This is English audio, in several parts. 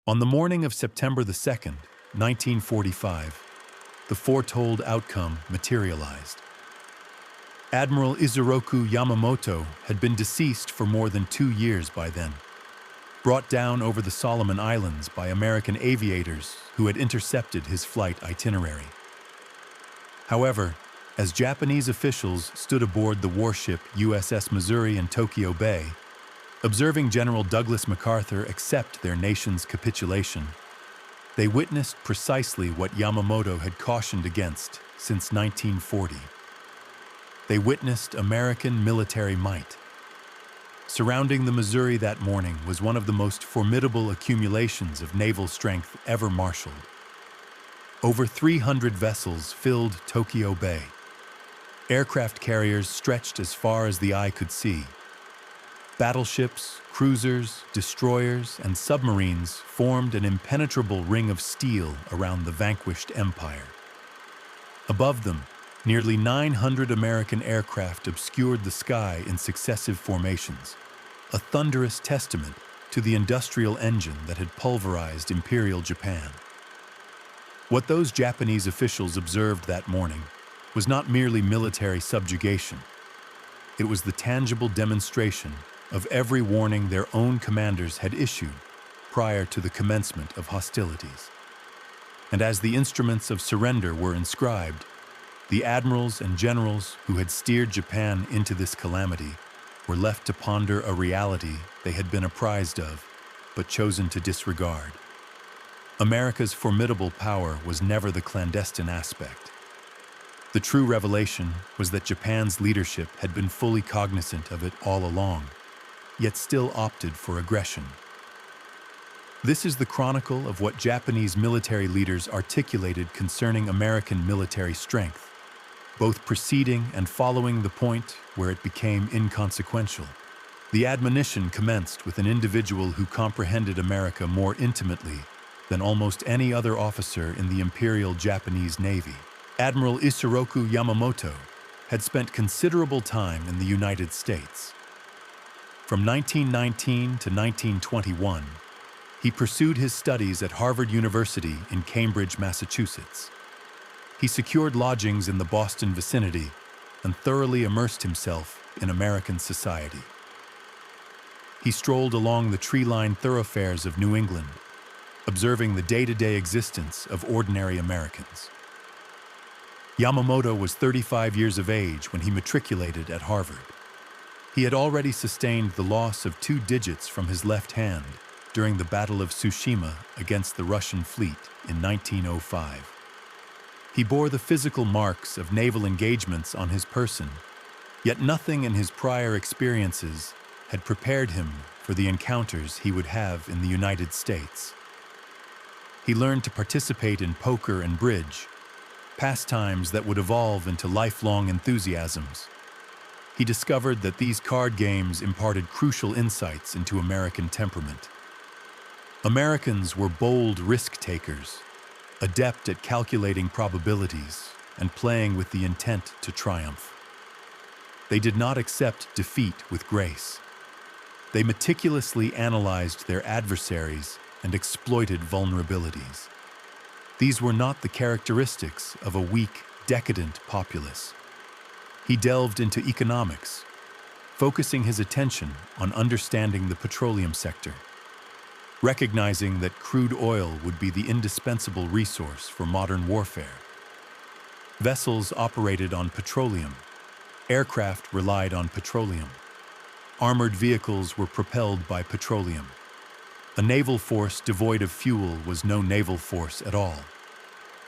On the morning of September the 2nd, 1945, the foretold outcome materialized. Admiral Isoroku Yamamoto had been deceased for more than 2 years by then, brought down over the Solomon Islands by American aviators who had intercepted his flight itinerary. However, as Japanese officials stood aboard the warship USS Missouri in Tokyo Bay, observing General Douglas MacArthur accept their nation's capitulation, they witnessed precisely what Yamamoto had cautioned against since 1940. They witnessed American military might. Surrounding the Missouri that morning was one of the most formidable accumulations of naval strength ever marshaled. Over 300 vessels filled Tokyo Bay. Aircraft carriers stretched as far as the eye could see. Battleships, cruisers, destroyers, and submarines formed an impenetrable ring of steel around the vanquished empire. Above them, nearly 900 American aircraft obscured the sky in successive formations, a thunderous testament to the industrial engine that had pulverized Imperial Japan. What those Japanese officials observed that morning was not merely military subjugation. It was the tangible demonstration of every warning their own commanders had issued prior to the commencement of hostilities. And as the instruments of surrender were inscribed, the admirals and generals who had steered Japan into this calamity were left to ponder a reality they had been apprised of, but chosen to disregard. America's formidable power was never the clandestine aspect. The true revelation was that Japan's leadership had been fully cognizant of it all along, yet still opted for aggression. This is the chronicle of what Japanese military leaders articulated concerning American military strength, both preceding and following the point where it became inconsequential. The admonition commenced with an individual who comprehended America more intimately than almost any other officer in the Imperial Japanese Navy. Admiral Isoroku Yamamoto had spent considerable time in the United States. From 1919 to 1921, he pursued his studies at Harvard University in Cambridge, Massachusetts. He secured lodgings in the Boston vicinity and thoroughly immersed himself in American society. He strolled along the tree-lined thoroughfares of New England, observing the day-to-day existence of ordinary Americans. Yamamoto was 35 years of age when he matriculated at Harvard. He had already sustained the loss of 2 digits from his left hand during the Battle of Tsushima against the Russian fleet in 1905. He bore the physical marks of naval engagements on his person, yet nothing in his prior experiences had prepared him for the encounters he would have in the United States. He learned to participate in poker and bridge, pastimes that would evolve into lifelong enthusiasms. He discovered that these card games imparted crucial insights into American temperament. Americans were bold risk-takers, adept at calculating probabilities and playing with the intent to triumph. They did not accept defeat with grace. They meticulously analyzed their adversaries and exploited vulnerabilities. These were not the characteristics of a weak, decadent populace. He delved into economics, focusing his attention on understanding the petroleum sector, recognizing that crude oil would be the indispensable resource for modern warfare. Vessels operated on petroleum. Aircraft relied on petroleum. Armored vehicles were propelled by petroleum. A naval force devoid of fuel was no naval force at all.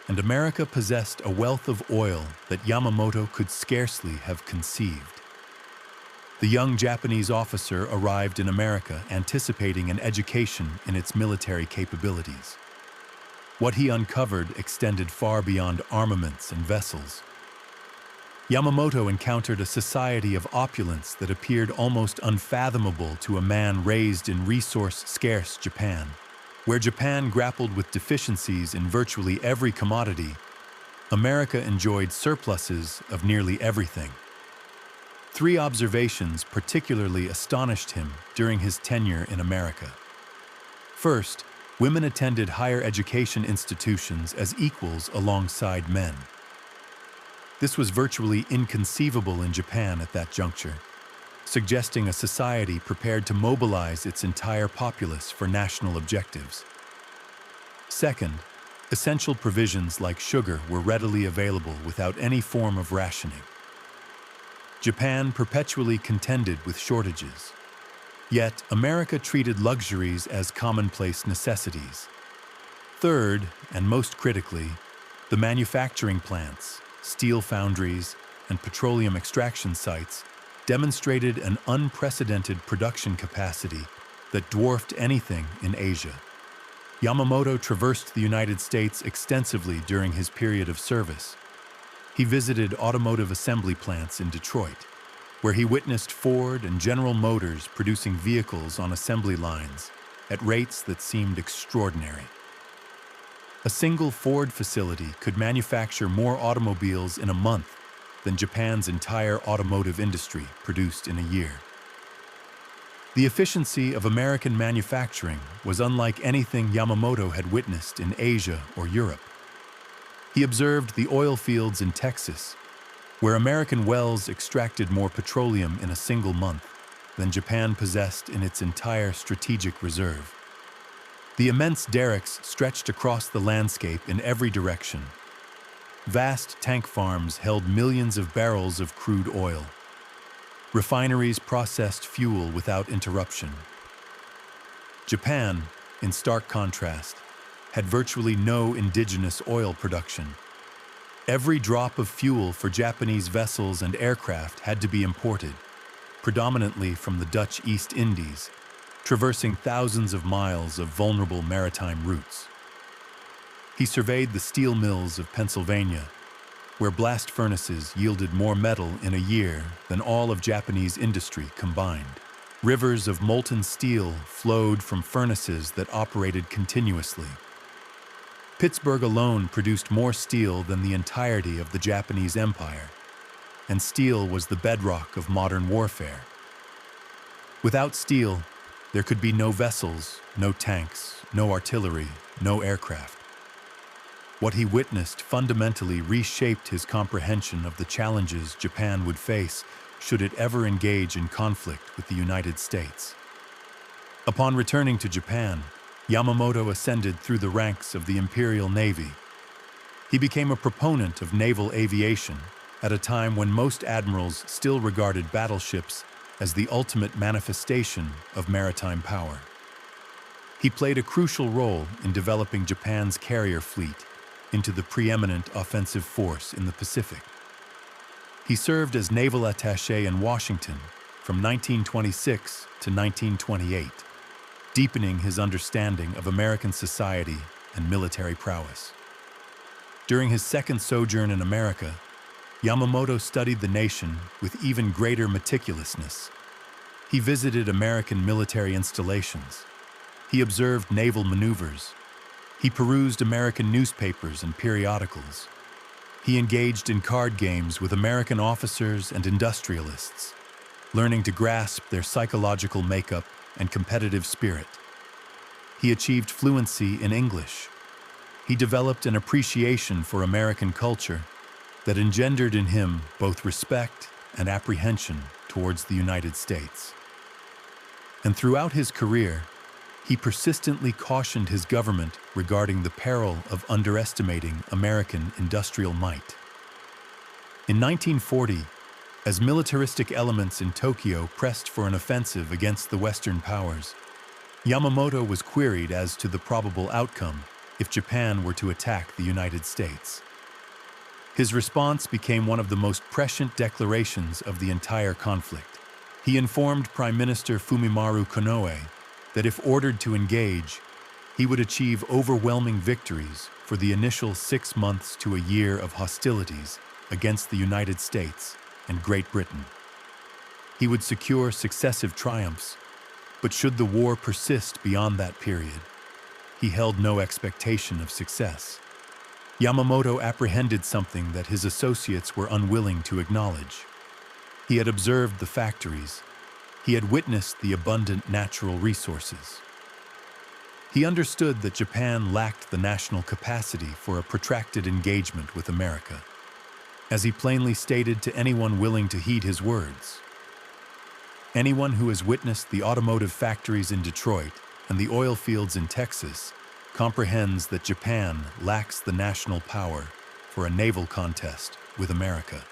And America possessed a wealth of oil that Yamamoto could scarcely have conceived. The young Japanese officer arrived in America anticipating an education in its military capabilities. What he uncovered extended far beyond armaments and vessels. Yamamoto encountered a society of opulence that appeared almost unfathomable to a man raised in resource-scarce Japan. Where Japan grappled with deficiencies in virtually every commodity, America enjoyed surpluses of nearly everything. 3 observations particularly astonished him during his tenure in America. First, Women attended higher education institutions as equals alongside men. This was virtually inconceivable in Japan at that juncture, suggesting a society prepared to mobilize its entire populace for national objectives. Second, essential provisions like sugar were readily available without any form of rationing. Japan perpetually contended with shortages. Yet, America treated luxuries as commonplace necessities. Third, and most critically, the manufacturing plants, steel foundries, and petroleum extraction sites demonstrated an unprecedented production capacity that dwarfed anything in Asia. Yamamoto traversed the United States extensively during his period of service. He visited automotive assembly plants in Detroit, where he witnessed Ford and General Motors producing vehicles on assembly lines at rates that seemed extraordinary. A single Ford facility could manufacture more automobiles in a month than Japan's entire automotive industry produced in a year. The efficiency of American manufacturing was unlike anything Yamamoto had witnessed in Asia or Europe. He observed the oil fields in Texas, where American wells extracted more petroleum in a single month than Japan possessed in its entire strategic reserve. The immense derricks stretched across the landscape in every direction. Vast tank farms held millions of barrels of crude oil. Refineries processed fuel without interruption. Japan, in stark contrast, had virtually no indigenous oil production. Every drop of fuel for Japanese vessels and aircraft had to be imported, predominantly from the Dutch East Indies, traversing thousands of miles of vulnerable maritime routes. He surveyed the steel mills of Pennsylvania, where blast furnaces yielded more metal in a year than all of Japanese industry combined. Rivers of molten steel flowed from furnaces that operated continuously. Pittsburgh alone produced more steel than the entirety of the Japanese Empire, and steel was the bedrock of modern warfare. Without steel, there could be no vessels, no tanks, no artillery, no aircraft. What he witnessed fundamentally reshaped his comprehension of the challenges Japan would face should it ever engage in conflict with the United States. Upon returning to Japan, Yamamoto ascended through the ranks of the Imperial Navy. He became a proponent of naval aviation at a time when most admirals still regarded battleships as the ultimate manifestation of maritime power. He played a crucial role in developing Japan's carrier fleet into the preeminent offensive force in the Pacific. He served as naval attaché in Washington from 1926 to 1928, deepening his understanding of American society and military prowess. During his second sojourn in America, Yamamoto studied the nation with even greater meticulousness. He visited American military installations. He observed naval maneuvers. He perused American newspapers and periodicals. He engaged in card games with American officers and industrialists, learning to grasp their psychological makeup and competitive spirit. He achieved fluency in English. He developed an appreciation for American culture that engendered in him both respect and apprehension towards the United States. And throughout his career, he persistently cautioned his government regarding the peril of underestimating American industrial might. In 1940, as militaristic elements in Tokyo pressed for an offensive against the Western powers, Yamamoto was queried as to the probable outcome if Japan were to attack the United States. His response became one of the most prescient declarations of the entire conflict. He informed Prime Minister Fumimaru Konoe that if ordered to engage, he would achieve overwhelming victories for the initial 6 months to a year of hostilities against the United States and Great Britain. He would secure successive triumphs, but should the war persist beyond that period, he held no expectation of success. Yamamoto apprehended something that his associates were unwilling to acknowledge. He had observed the factories. He had witnessed the abundant natural resources. He understood that Japan lacked the national capacity for a protracted engagement with America, as he plainly stated to anyone willing to heed his words. Anyone who has witnessed the automotive factories in Detroit and the oil fields in Texas comprehends that Japan lacks the national power for a naval contest with America.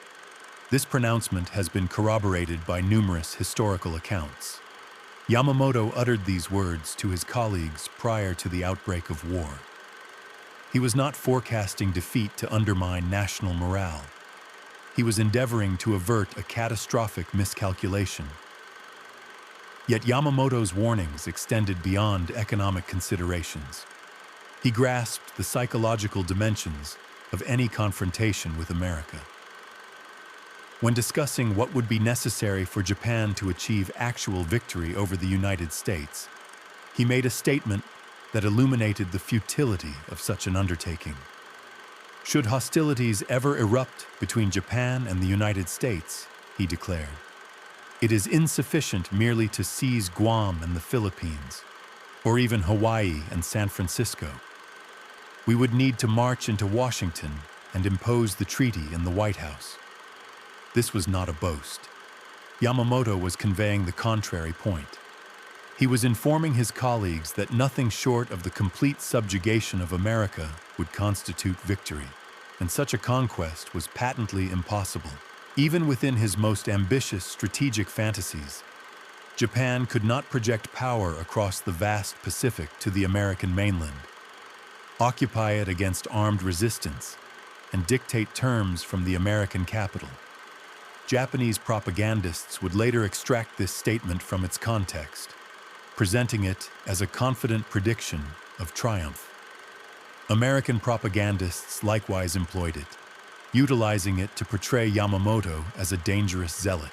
This pronouncement has been corroborated by numerous historical accounts. Yamamoto uttered these words to his colleagues prior to the outbreak of war. He was not forecasting defeat to undermine national morale. He was endeavoring to avert a catastrophic miscalculation. Yet Yamamoto's warnings extended beyond economic considerations. He grasped the psychological dimensions of any confrontation with America. When discussing what would be necessary for Japan to achieve actual victory over the United States, he made a statement that illuminated the futility of such an undertaking. Should hostilities ever erupt between Japan and the United States, he declared, it is insufficient merely to seize Guam and the Philippines, or even Hawaii and San Francisco. We would need to march into Washington and impose the treaty in the White House. This was not a boast. Yamamoto was conveying the contrary point. He was informing his colleagues that nothing short of the complete subjugation of America would constitute victory, and such a conquest was patently impossible. Even within his most ambitious strategic fantasies, Japan could not project power across the vast Pacific to the American mainland, occupy it against armed resistance, and dictate terms from the American capital. Japanese propagandists would later extract this statement from its context, presenting it as a confident prediction of triumph. American propagandists likewise employed it, utilizing it to portray Yamamoto as a dangerous zealot.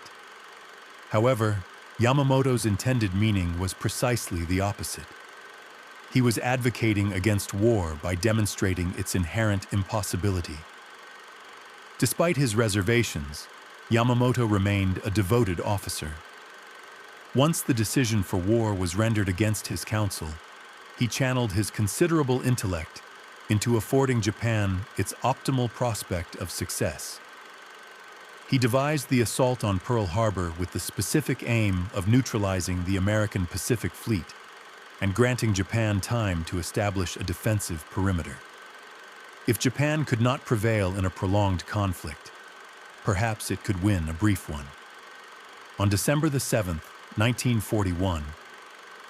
However, Yamamoto's intended meaning was precisely the opposite. He was advocating against war by demonstrating its inherent impossibility. Despite his reservations, Yamamoto remained a devoted officer. Once the decision for war was rendered against his counsel, he channeled his considerable intellect into affording Japan its optimal prospect of success. He devised the assault on Pearl Harbor with the specific aim of neutralizing the American Pacific Fleet and granting Japan time to establish a defensive perimeter. If Japan could not prevail in a prolonged conflict, perhaps it could win a brief one. On December 7, 1941,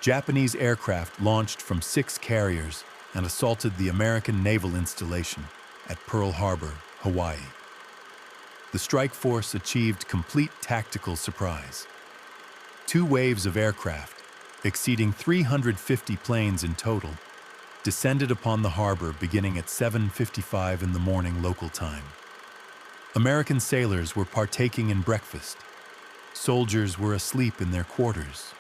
Japanese aircraft launched from 6 carriers and assaulted the American naval installation at Pearl Harbor, Hawaii. The strike force achieved complete tactical surprise. 2 waves of aircraft, exceeding 350 planes in total, descended upon the harbor beginning at 7:55 in the morning local time. American sailors were partaking in breakfast. Soldiers were asleep in their quarters.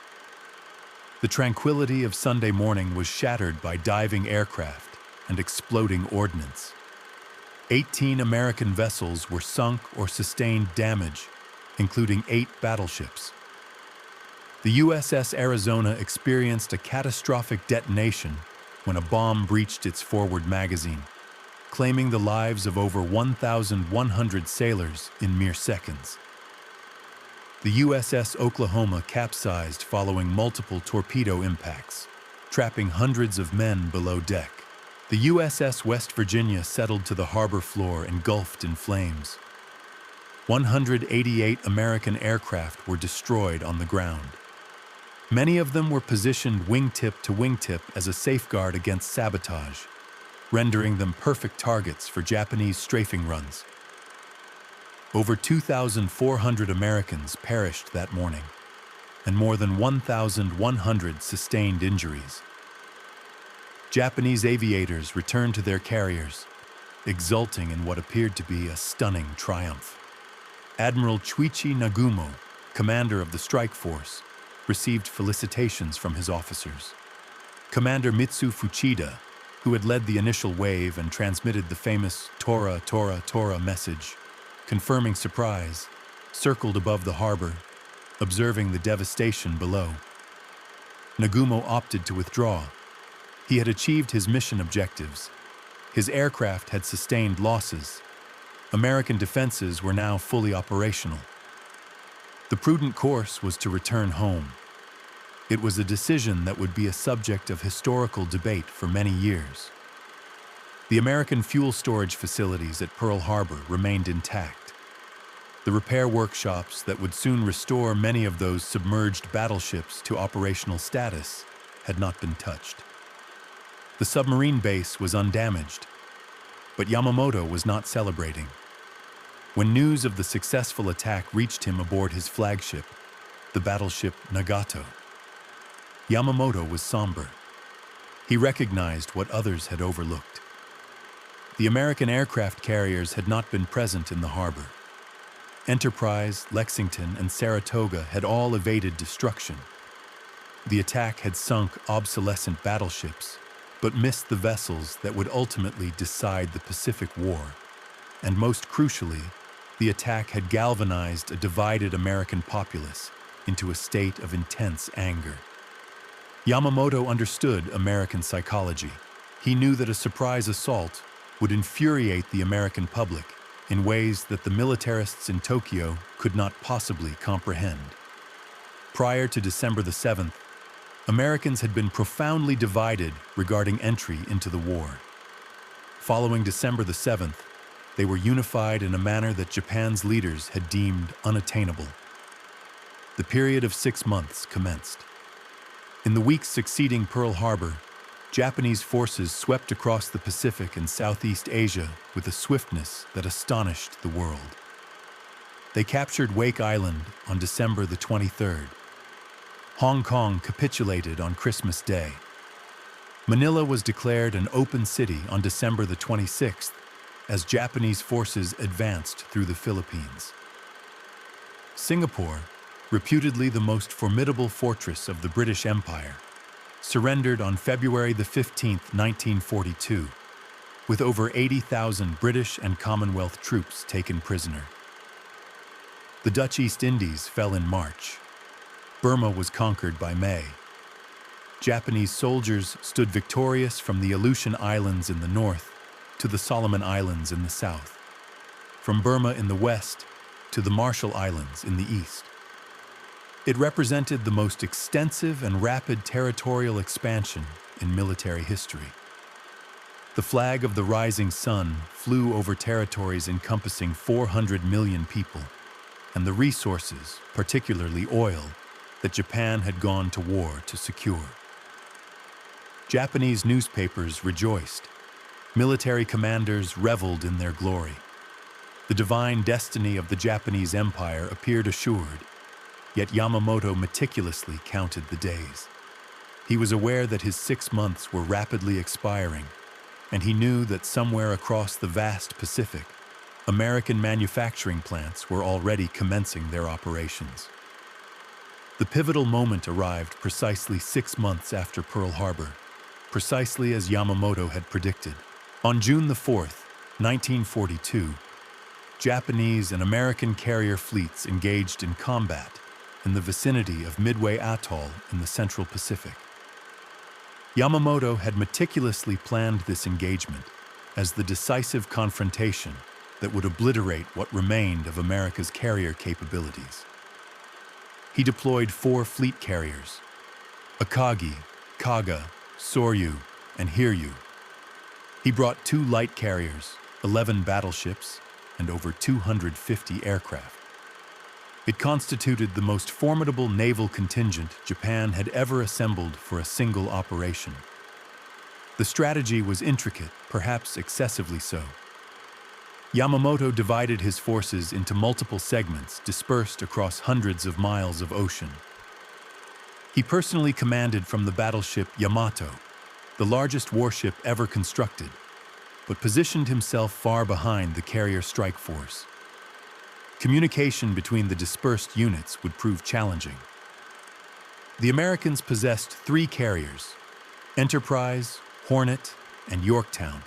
The tranquility of Sunday morning was shattered by diving aircraft and exploding ordnance. 18 American vessels were sunk or sustained damage, including 8 battleships. The USS Arizona experienced a catastrophic detonation when a bomb breached its forward magazine, claiming the lives of over 1,100 sailors in mere seconds. The USS Oklahoma capsized following multiple torpedo impacts, trapping hundreds of men below deck. The USS West Virginia settled to the harbor floor engulfed in flames. 188 American aircraft were destroyed on the ground. Many of them were positioned wingtip to wingtip as a safeguard against sabotage, rendering them perfect targets for Japanese strafing runs. Over 2,400 Americans perished that morning, and more than 1,100 sustained injuries. Japanese aviators returned to their carriers, exulting in what appeared to be a stunning triumph. Admiral Chuichi Nagumo, commander of the strike force, received felicitations from his officers. Commander Mitsu Fuchida, who had led the initial wave and transmitted the famous Tora, Tora, Tora message, confirming surprise, circled above the harbor, observing the devastation below. Nagumo opted to withdraw, He had achieved his mission objectives. His aircraft had sustained losses. American defenses were now fully operational. The prudent course was to return home. It was a decision that would be a subject of historical debate for many years. The American fuel storage facilities at Pearl Harbor remained intact. The repair workshops that would soon restore many of those submerged battleships to operational status had not been touched. The submarine base was undamaged, but Yamamoto was not celebrating. When news of the successful attack reached him aboard his flagship, the battleship Nagato, Yamamoto was somber. He recognized what others had overlooked. The American aircraft carriers had not been present in the harbor. Enterprise, Lexington, and Saratoga had all evaded destruction. The attack had sunk obsolescent battleships, but missed the vessels that would ultimately decide the Pacific War. And most crucially, the attack had galvanized a divided American populace into a state of intense anger. Yamamoto understood American psychology. He knew that a surprise assault would infuriate the American public in ways that the militarists in Tokyo could not possibly comprehend. Prior to December the 7th, Americans had been profoundly divided regarding entry into the war. Following December the 7th, they were unified in a manner that Japan's leaders had deemed unattainable. The period of 6 months commenced. In the weeks succeeding Pearl Harbor, Japanese forces swept across the Pacific and Southeast Asia with a swiftness that astonished the world. They captured Wake Island on December the 23rd. Hong Kong capitulated on Christmas Day. Manila was declared an open city on December the 26th as Japanese forces advanced through the Philippines. Singapore, reputedly the most formidable fortress of the British Empire, surrendered on February the 15th, 1942, with over 80,000 British and Commonwealth troops taken prisoner. The Dutch East Indies fell in March. Burma was conquered by May. Japanese soldiers stood victorious from the Aleutian Islands in the north to the Solomon Islands in the south, from Burma in the west to the Marshall Islands in the east. It represented the most extensive and rapid territorial expansion in military history. The flag of the rising sun flew over territories encompassing 400 million people, and the resources, particularly oil, that Japan had gone to war to secure. Japanese newspapers rejoiced. Military commanders reveled in their glory. The divine destiny of the Japanese Empire appeared assured, yet Yamamoto meticulously counted the days. He was aware that his 6 months were rapidly expiring, and he knew that somewhere across the vast Pacific, American manufacturing plants were already commencing their operations. The pivotal moment arrived precisely 6 months after Pearl Harbor, precisely as Yamamoto had predicted. On June the 4th, 1942, Japanese and American carrier fleets engaged in combat in the vicinity of Midway Atoll in the Central Pacific. Yamamoto had meticulously planned this engagement as the decisive confrontation that would obliterate what remained of America's carrier capabilities. He deployed 4 fleet carriers: Akagi, Kaga, Soryu, and Hiryu. He brought 2 light carriers, 11 battleships, and over 250 aircraft. It constituted the most formidable naval contingent Japan had ever assembled for a single operation. The strategy was intricate, perhaps excessively so. Yamamoto divided his forces into multiple segments dispersed across hundreds of miles of ocean. He personally commanded from the battleship Yamato, the largest warship ever constructed, but positioned himself far behind the carrier strike force. Communication between the dispersed units would prove challenging. The Americans possessed 3 carriers: Enterprise, Hornet, and Yorktown.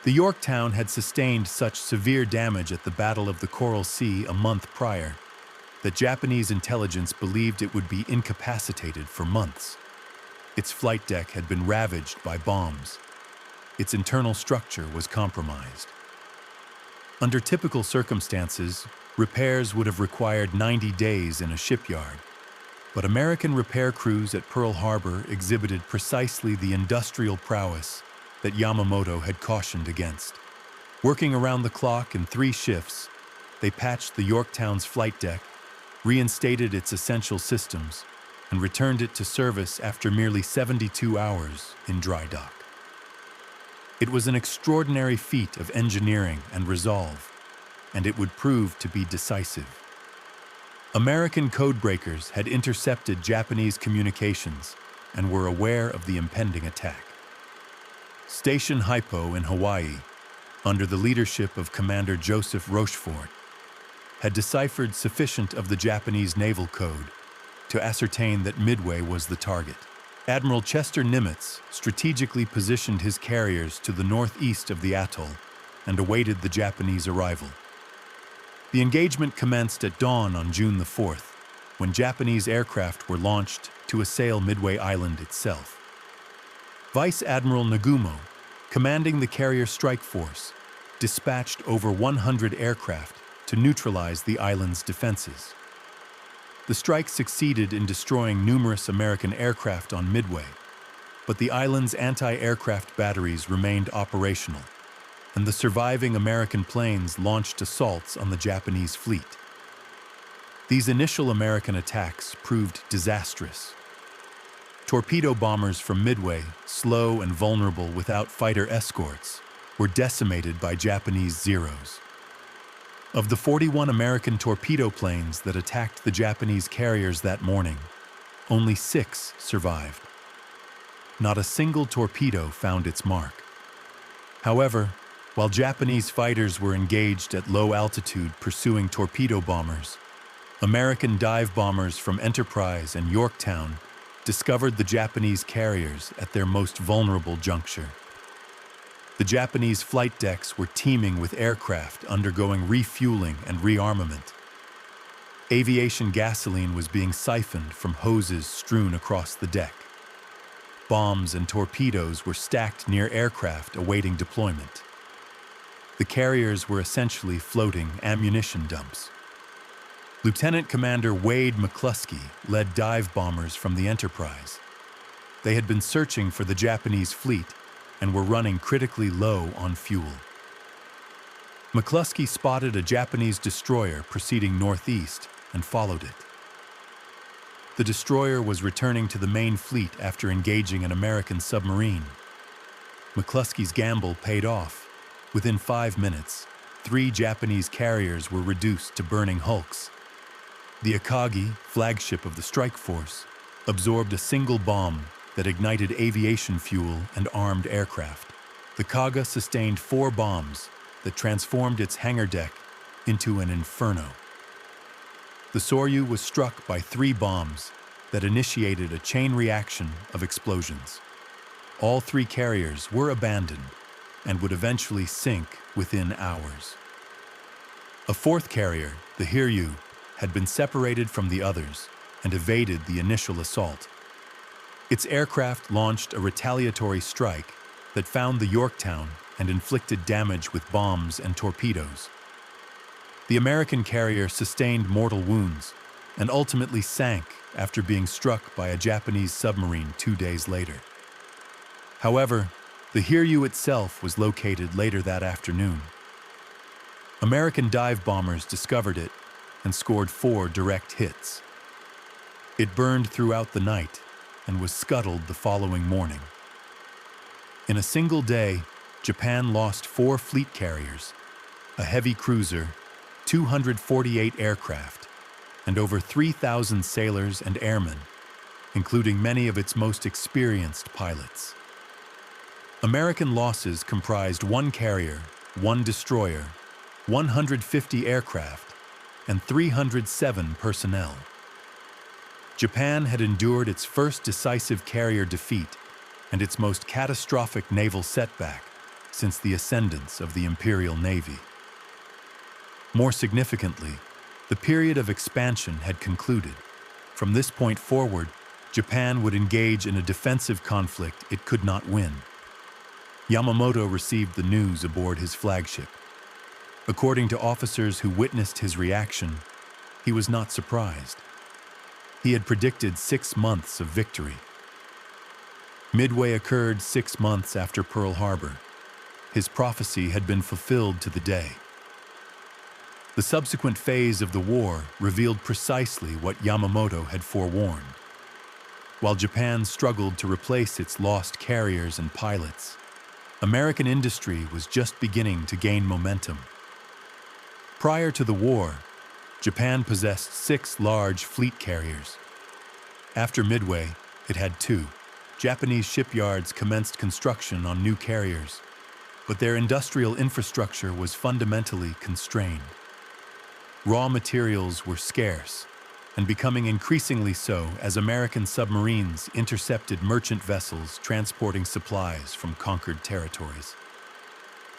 The Yorktown had sustained such severe damage at the Battle of the Coral Sea a month prior that Japanese intelligence believed it would be incapacitated for months. Its flight deck had been ravaged by bombs. Its internal structure was compromised. Under typical circumstances, repairs would have required 90 days in a shipyard. But American repair crews at Pearl Harbor exhibited precisely the industrial prowess that Yamamoto had cautioned against. Working around the clock in 3 shifts, they patched the Yorktown's flight deck, reinstated its essential systems, and returned it to service after merely 72 hours in dry dock. It was an extraordinary feat of engineering and resolve, and it would prove to be decisive. American codebreakers had intercepted Japanese communications and were aware of the impending attack. Station Hypo in Hawaii, under the leadership of Commander Joseph Rochefort, had deciphered sufficient of the Japanese naval code to ascertain that Midway was the target. Admiral Chester Nimitz strategically positioned his carriers to the northeast of the atoll and awaited the Japanese arrival. The engagement commenced at dawn on June the 4th, when Japanese aircraft were launched to assail Midway Island itself. Vice Admiral Nagumo, commanding the carrier strike force, dispatched over 100 aircraft to neutralize the island's defenses. The strike succeeded in destroying numerous American aircraft on Midway, but the island's anti-aircraft batteries remained operational, and the surviving American planes launched assaults on the Japanese fleet. These initial American attacks proved disastrous. Torpedo bombers from Midway, slow and vulnerable without fighter escorts, were decimated by Japanese Zeros. Of the 41 American torpedo planes that attacked the Japanese carriers that morning, only 6 survived. Not a single torpedo found its mark. However, while Japanese fighters were engaged at low altitude pursuing torpedo bombers, American dive bombers from Enterprise and Yorktown discovered the Japanese carriers at their most vulnerable juncture. The Japanese flight decks were teeming with aircraft undergoing refueling and rearmament. Aviation gasoline was being siphoned from hoses strewn across the deck. Bombs and torpedoes were stacked near aircraft awaiting deployment. The carriers were essentially floating ammunition dumps. Lieutenant Commander Wade McCluskey led dive bombers from the Enterprise. They had been searching for the Japanese fleet and were running critically low on fuel. McCluskey spotted a Japanese destroyer proceeding northeast and followed it. The destroyer was returning to the main fleet after engaging an American submarine. McCluskey's gamble paid off. Within 5 minutes, 3 Japanese carriers were reduced to burning hulks. The Akagi, flagship of the strike force, absorbed a single bomb that ignited aviation fuel and armed aircraft. The Kaga sustained 4 bombs that transformed its hangar deck into an inferno. The Soryu was struck by 3 bombs that initiated a chain reaction of explosions. All 3 carriers were abandoned and would eventually sink within hours. A 4th carrier, the Hiryu, had been separated from the others and evaded the initial assault. Its aircraft launched a retaliatory strike that found the Yorktown and inflicted damage with bombs and torpedoes. The American carrier sustained mortal wounds and ultimately sank after being struck by a Japanese submarine 2 days later. However, the Hiryu itself was located later that afternoon. American dive bombers discovered it and scored 4 direct hits. It burned throughout the night and was scuttled the following morning. In a single day, Japan lost 4 fleet carriers, a heavy cruiser, 248 aircraft, and over 3,000 sailors and airmen, including many of its most experienced pilots. American losses comprised 1 carrier, 1 destroyer, 150 aircraft, and 307 personnel. Japan had endured its first decisive carrier defeat and its most catastrophic naval setback since the ascendance of the Imperial Navy. More significantly, the period of expansion had concluded. From this point forward, Japan would engage in a defensive conflict it could not win. Yamamoto received the news aboard his flagship. According to officers who witnessed his reaction, he was not surprised. He had predicted 6 months of victory. Midway occurred 6 months after Pearl Harbor. His prophecy had been fulfilled to the day. The subsequent phase of the war revealed precisely what Yamamoto had forewarned. While Japan struggled to replace its lost carriers and pilots, American industry was just beginning to gain momentum. Prior to the war, Japan possessed 6 large fleet carriers. After Midway, it had 2. Japanese shipyards commenced construction on new carriers, but their industrial infrastructure was fundamentally constrained. Raw materials were scarce, and becoming increasingly so as American submarines intercepted merchant vessels transporting supplies from conquered territories.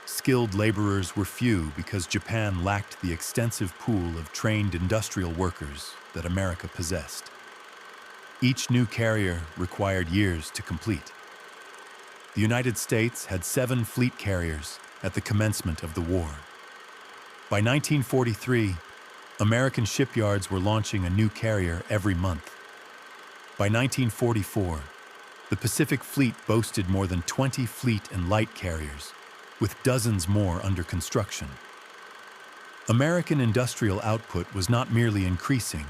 Skilled laborers were few because Japan lacked the extensive pool of trained industrial workers that America possessed. Each new carrier required years to complete. The United States had 7 fleet carriers at the commencement of the war. By 1943, American shipyards were launching a new carrier every month. By 1944, the Pacific Fleet boasted more than 20 fleet and light carriers, with dozens more under construction. American industrial output was not merely increasing,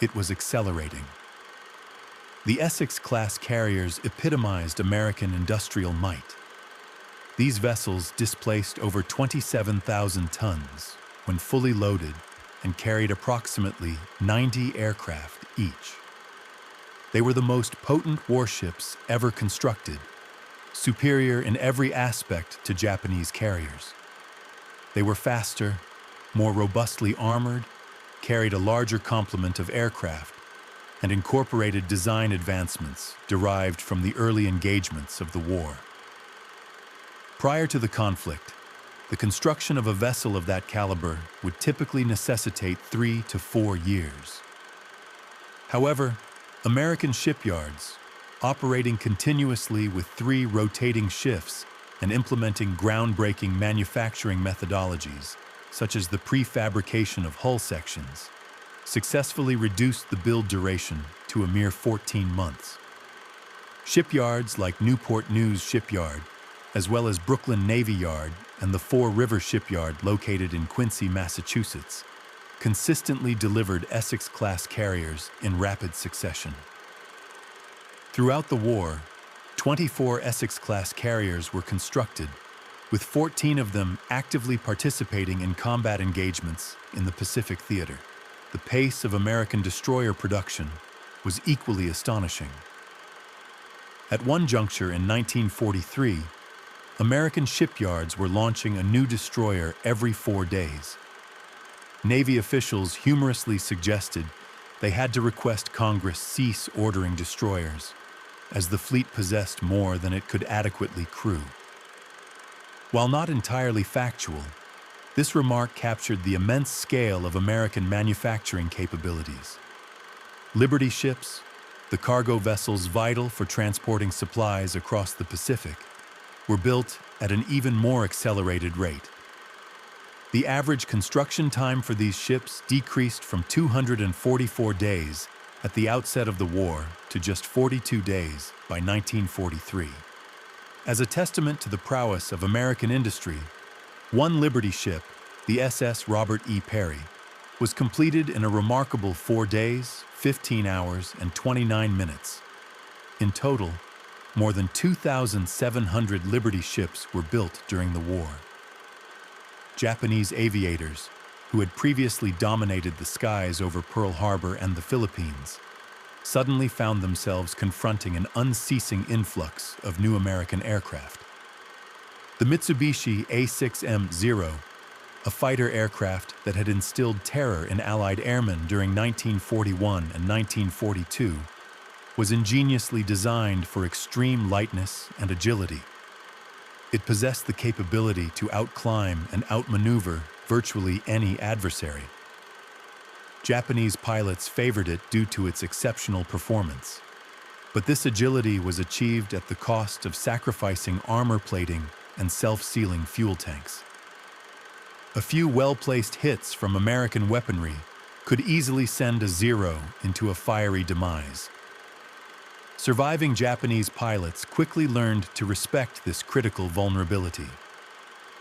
it was accelerating. The Essex-class carriers epitomized American industrial might. These vessels displaced over 27,000 tons when fully loaded and carried approximately 90 aircraft each. They were the most potent warships ever constructed, superior in every aspect to Japanese carriers. They were faster, more robustly armored, carried a larger complement of aircraft, and incorporated design advancements derived from the early engagements of the war. Prior to the conflict, the construction of a vessel of that caliber would typically necessitate 3 to 4 years. However, American shipyards, operating continuously with 3 rotating shifts and implementing groundbreaking manufacturing methodologies, such as the prefabrication of hull sections, successfully reduced the build duration to a mere 14 months. Shipyards like Newport News Shipyard, as well as Brooklyn Navy Yard and the Four River Shipyard located in Quincy, Massachusetts, consistently delivered Essex-class carriers in rapid succession. Throughout the war, 24 Essex-class carriers were constructed, with 14 of them actively participating in combat engagements in the Pacific theater. The pace of American destroyer production was equally astonishing. At one juncture in 1943, American shipyards were launching a new destroyer every 4 days. Navy officials humorously suggested they had to request Congress cease ordering destroyers, as the fleet possessed more than it could adequately crew. While not entirely factual, this remark captured the immense scale of American manufacturing capabilities. Liberty ships, the cargo vessels vital for transporting supplies across the Pacific, were built at an even more accelerated rate. The average construction time for these ships decreased from 244 days at the outset of the war to just 42 days by 1943. As a testament to the prowess of American industry, one Liberty ship, the SS Robert E. Peary, was completed in a remarkable 4 days, 15 hours, and 29 minutes. In total, more than 2,700 Liberty ships were built during the war. Japanese aviators, who had previously dominated the skies over Pearl Harbor and the Philippines, suddenly found themselves confronting an unceasing influx of new American aircraft. The Mitsubishi A6M-0, a fighter aircraft that had instilled terror in Allied airmen during 1941 and 1942, was ingeniously designed for extreme lightness and agility. It possessed the capability to outclimb and outmaneuver virtually any adversary. Japanese pilots favored it due to its exceptional performance. But this agility was achieved at the cost of sacrificing armor plating and self-sealing fuel tanks. A few well-placed hits from American weaponry could easily send a Zero into a fiery demise. Surviving Japanese pilots quickly learned to respect this critical vulnerability.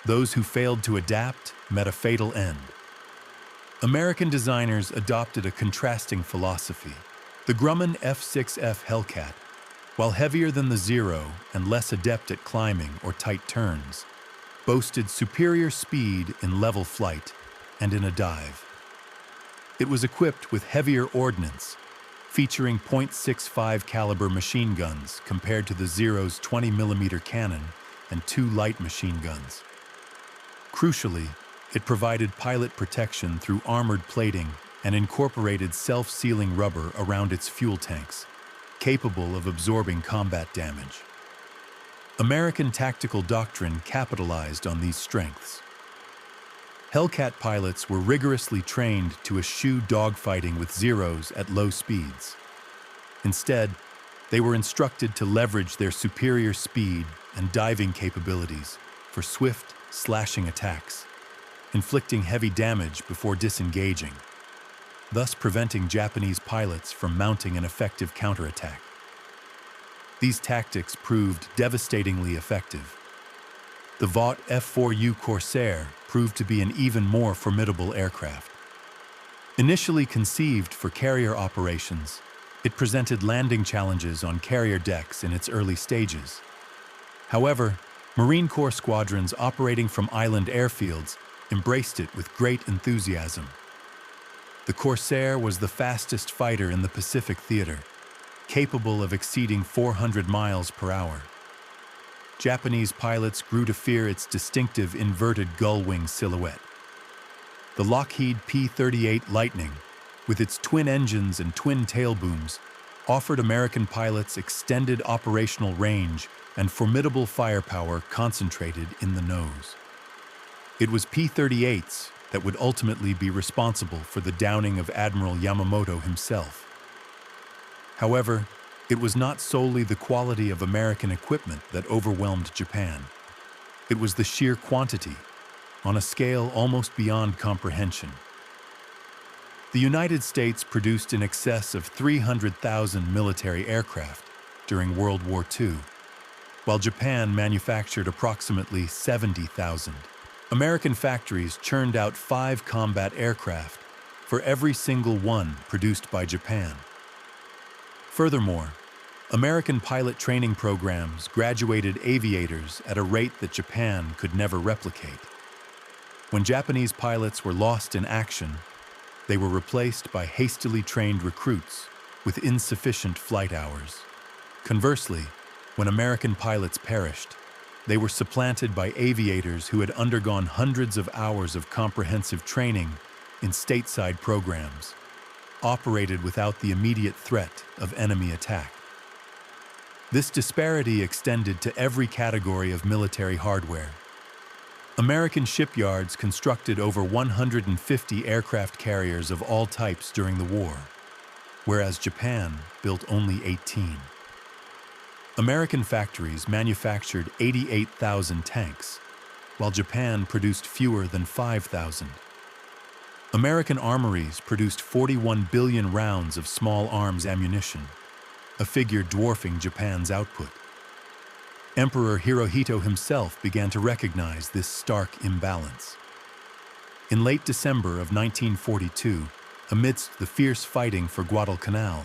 Those who failed to adapt met a fatal end. American designers adopted a contrasting philosophy. The Grumman F-6F Hellcat, while heavier than the Zero and less adept at climbing or tight turns, boasted superior speed in level flight and in a dive. It was equipped with heavier ordnance, featuring .65 caliber machine guns compared to the Zero's 20mm cannon and 2 light machine guns. Crucially, it provided pilot protection through armored plating and incorporated self-sealing rubber around its fuel tanks, capable of absorbing combat damage. American tactical doctrine capitalized on these strengths. Hellcat pilots were rigorously trained to eschew dogfighting with Zeros at low speeds. Instead, they were instructed to leverage their superior speed and diving capabilities for swift, slashing attacks, inflicting heavy damage before disengaging, thus preventing Japanese pilots from mounting an effective counterattack. These tactics proved devastatingly effective. The Vought F-4U Corsair proved to be an even more formidable aircraft. Initially conceived for carrier operations, it presented landing challenges on carrier decks in its early stages. However, Marine Corps squadrons operating from island airfields embraced it with great enthusiasm. The Corsair was the fastest fighter in the Pacific theater, capable of exceeding 400 miles per hour. Japanese pilots grew to fear its distinctive inverted gull-wing silhouette. The Lockheed P-38 Lightning, with its twin engines and twin tail booms, offered American pilots extended operational range and formidable firepower concentrated in the nose. It was P-38s that would ultimately be responsible for the downing of Admiral Yamamoto himself. However, it was not solely the quality of American equipment that overwhelmed Japan. It was the sheer quantity, on a scale almost beyond comprehension. The United States produced in excess of 300,000 military aircraft during World War II, while Japan manufactured approximately 70,000. American factories churned out 5 combat aircraft for every single one produced by Japan. Furthermore, American pilot training programs graduated aviators at a rate that Japan could never replicate. When Japanese pilots were lost in action, they were replaced by hastily trained recruits with insufficient flight hours. Conversely, when American pilots perished, they were supplanted by aviators who had undergone hundreds of hours of comprehensive training in stateside programs, operated without the immediate threat of enemy attack. This disparity extended to every category of military hardware. American shipyards constructed over 150 aircraft carriers of all types during the war, whereas Japan built only 18. American factories manufactured 88,000 tanks, while Japan produced fewer than 5,000. American armories produced 41 billion rounds of small arms ammunition, a figure dwarfing Japan's output. Emperor Hirohito himself began to recognize this stark imbalance. In late December of 1942, amidst the fierce fighting for Guadalcanal,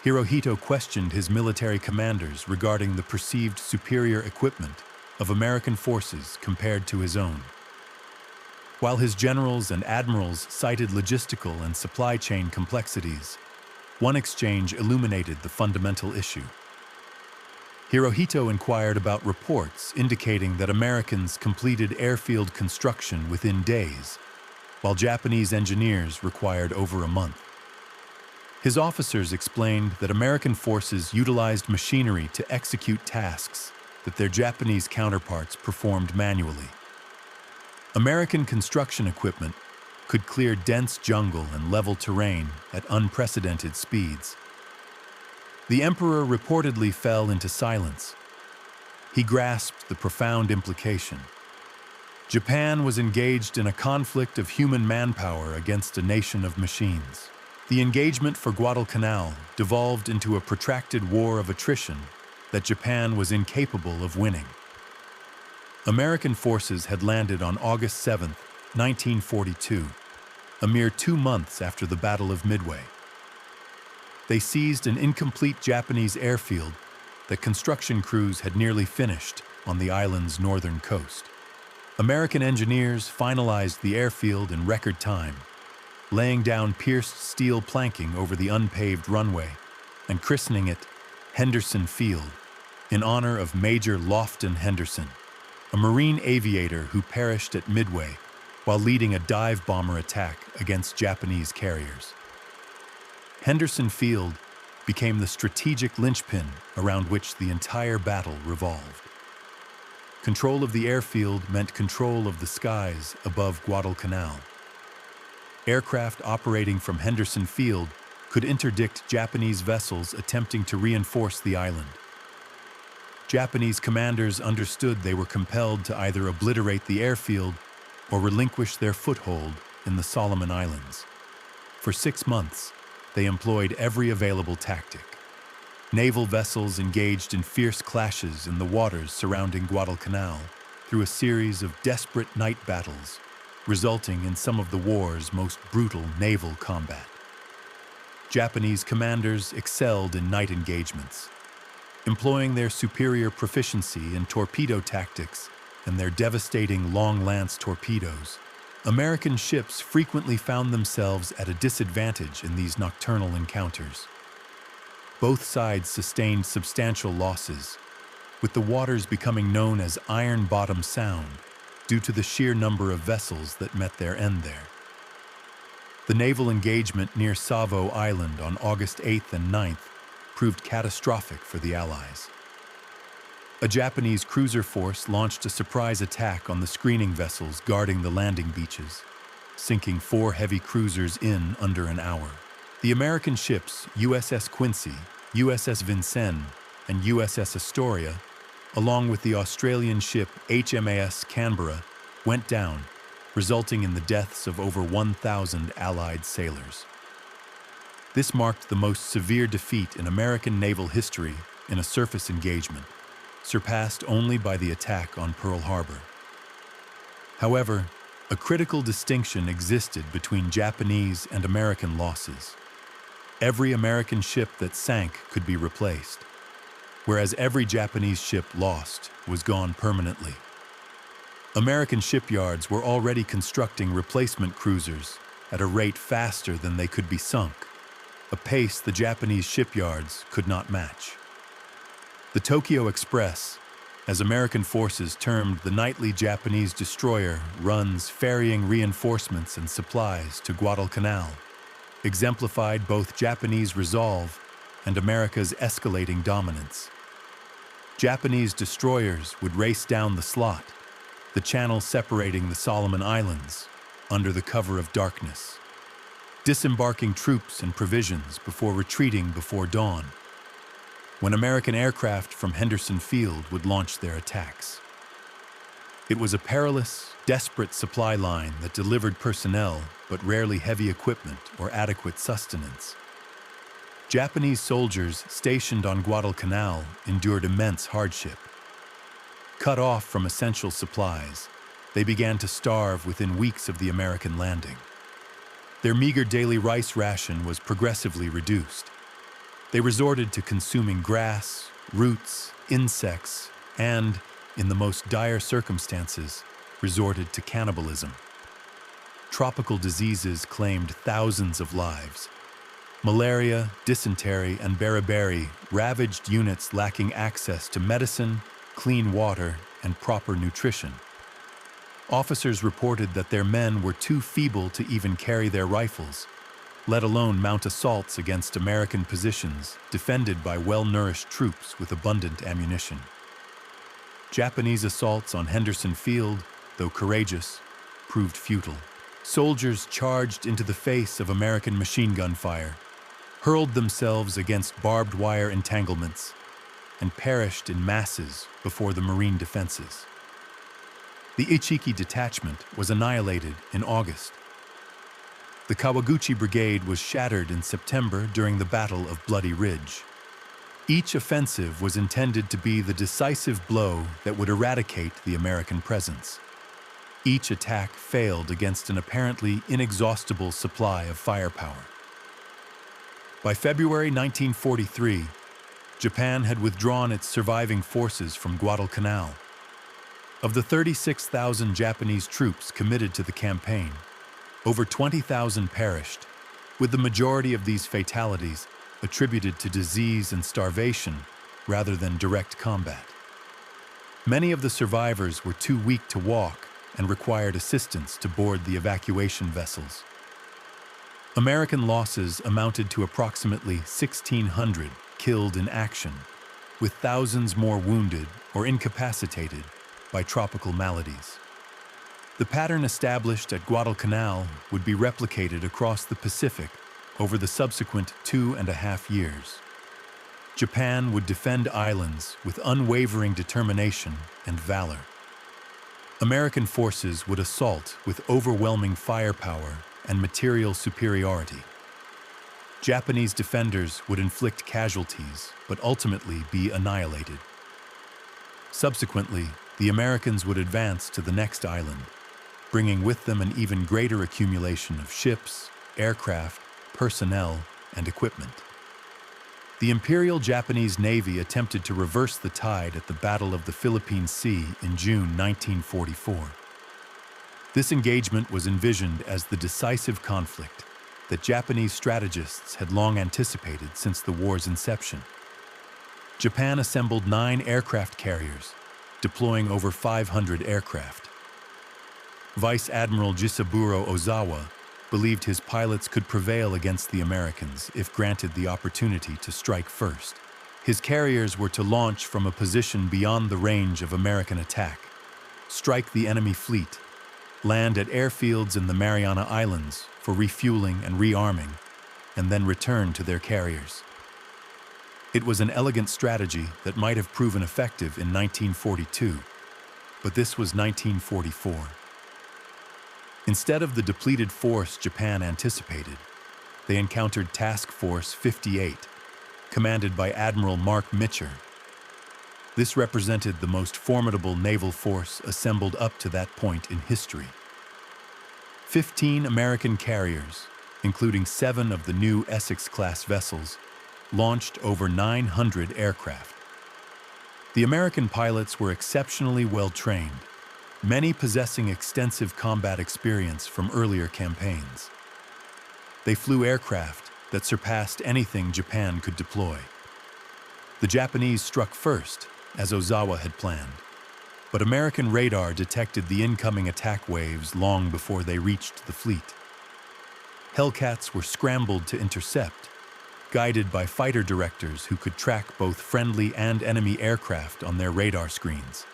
Hirohito questioned his military commanders regarding the perceived superior equipment of American forces compared to his own. While his generals and admirals cited logistical and supply chain complexities, one exchange illuminated the fundamental issue. Hirohito inquired about reports indicating that Americans completed airfield construction within days, while Japanese engineers required over a month. His officers explained that American forces utilized machinery to execute tasks that their Japanese counterparts performed manually. American construction equipment could clear dense jungle and level terrain at unprecedented speeds. The emperor reportedly fell into silence. He grasped the profound implication. Japan was engaged in a conflict of human manpower against a nation of machines. The engagement for Guadalcanal devolved into a protracted war of attrition that Japan was incapable of winning. American forces had landed on August 7, 1942, a mere 2 months after the Battle of Midway. They seized an incomplete Japanese airfield that construction crews had nearly finished on the island's northern coast. American engineers finalized the airfield in record time, laying down pierced steel planking over the unpaved runway and christening it Henderson Field in honor of Major Lofton Henderson, a Marine aviator who perished at Midway while leading a dive bomber attack against Japanese carriers. Henderson Field became the strategic linchpin around which the entire battle revolved. Control of the airfield meant control of the skies above Guadalcanal. Aircraft operating from Henderson Field could interdict Japanese vessels attempting to reinforce the island. Japanese commanders understood they were compelled to either obliterate the airfield or relinquish their foothold in the Solomon Islands. For 6 months, they employed every available tactic. Naval vessels engaged in fierce clashes in the waters surrounding Guadalcanal through a series of desperate night battles, resulting in some of the war's most brutal naval combat. Japanese commanders excelled in night engagements, employing their superior proficiency in torpedo tactics and their devastating long-lance torpedoes. American ships frequently found themselves at a disadvantage in these nocturnal encounters. Both sides sustained substantial losses, with the waters becoming known as Iron Bottom Sound due to the sheer number of vessels that met their end there. The naval engagement near Savo Island on August 8th and 9th proved catastrophic for the Allies. A Japanese cruiser force launched a surprise attack on the screening vessels guarding the landing beaches, sinking 4 heavy cruisers in under an hour. The American ships USS Quincy, USS Vincennes, and USS Astoria, along with the Australian ship HMAS Canberra, went down, resulting in the deaths of over 1,000 Allied sailors. This marked the most severe defeat in American naval history in a surface engagement, surpassed only by the attack on Pearl Harbor. However, a critical distinction existed between Japanese and American losses. Every American ship that sank could be replaced, whereas every Japanese ship lost was gone permanently. American shipyards were already constructing replacement cruisers at a rate faster than they could be sunk, a pace the Japanese shipyards could not match. The Tokyo Express, as American forces termed the nightly Japanese destroyer, runs ferrying reinforcements and supplies to Guadalcanal, exemplified both Japanese resolve and America's escalating dominance. Japanese destroyers would race down the slot, the channel separating the Solomon Islands, under the cover of darkness, disembarking troops and provisions before retreating before dawn, when American aircraft from Henderson Field would launch their attacks. It was a perilous, desperate supply line that delivered personnel but rarely heavy equipment or adequate sustenance. Japanese soldiers stationed on Guadalcanal endured immense hardship. Cut off from essential supplies, they began to starve within weeks of the American landing. Their meager daily rice ration was progressively reduced. They resorted to consuming grass, roots, insects, and, in the most dire circumstances, resorted to cannibalism. Tropical diseases claimed thousands of lives. Malaria, dysentery, and beriberi ravaged units lacking access to medicine, clean water, and proper nutrition. Officers reported that their men were too feeble to even carry their rifles, let alone mount assaults against American positions defended by well-nourished troops with abundant ammunition. Japanese assaults on Henderson Field, though courageous, proved futile. Soldiers charged into the face of American machine gun fire, hurled themselves against barbed wire entanglements, and perished in masses before the marine defenses. The Ichiki detachment was annihilated in August. The Kawaguchi Brigade was shattered in September during the Battle of Bloody Ridge. Each offensive was intended to be the decisive blow that would eradicate the American presence. Each attack failed against an apparently inexhaustible supply of firepower. By February 1943, Japan had withdrawn its surviving forces from Guadalcanal. Of the 36,000 Japanese troops committed to the campaign, over 20,000 perished, with the majority of these fatalities attributed to disease and starvation rather than direct combat. Many of the survivors were too weak to walk and required assistance to board the evacuation vessels. American losses amounted to approximately 1,600 killed in action, with thousands more wounded or incapacitated by tropical maladies. The pattern established at Guadalcanal would be replicated across the Pacific over the subsequent 2.5 years. Japan would defend islands with unwavering determination and valor. American forces would assault with overwhelming firepower and material superiority. Japanese defenders would inflict casualties, but ultimately be annihilated. Subsequently, the Americans would advance to the next island, bringing with them an even greater accumulation of ships, aircraft, personnel, and equipment. The Imperial Japanese Navy attempted to reverse the tide at the Battle of the Philippine Sea in June 1944. This engagement was envisioned as the decisive conflict that Japanese strategists had long anticipated since the war's inception. Japan assembled 9 aircraft carriers, deploying over 500 aircraft. Vice Admiral Jisaburo Ozawa believed his pilots could prevail against the Americans if granted the opportunity to strike first. His carriers were to launch from a position beyond the range of American attack, strike the enemy fleet, land at airfields in the Mariana Islands for refueling and rearming, and then return to their carriers. It was an elegant strategy that might have proven effective in 1942, but this was 1944. Instead of the depleted force Japan anticipated, they encountered Task Force 58, commanded by Admiral Mark Mitcher. This represented the most formidable naval force assembled up to that point in history. 15 American carriers, including 7 of the new Essex-class vessels, launched over 900 aircraft. The American pilots were exceptionally well-trained, many possessing extensive combat experience from earlier campaigns. They flew aircraft that surpassed anything Japan could deploy. The Japanese struck first, as Ozawa had planned, but American radar detected the incoming attack waves long before they reached the fleet. Hellcats were scrambled to intercept, guided by fighter directors who could track both friendly and enemy aircraft on their radar screens.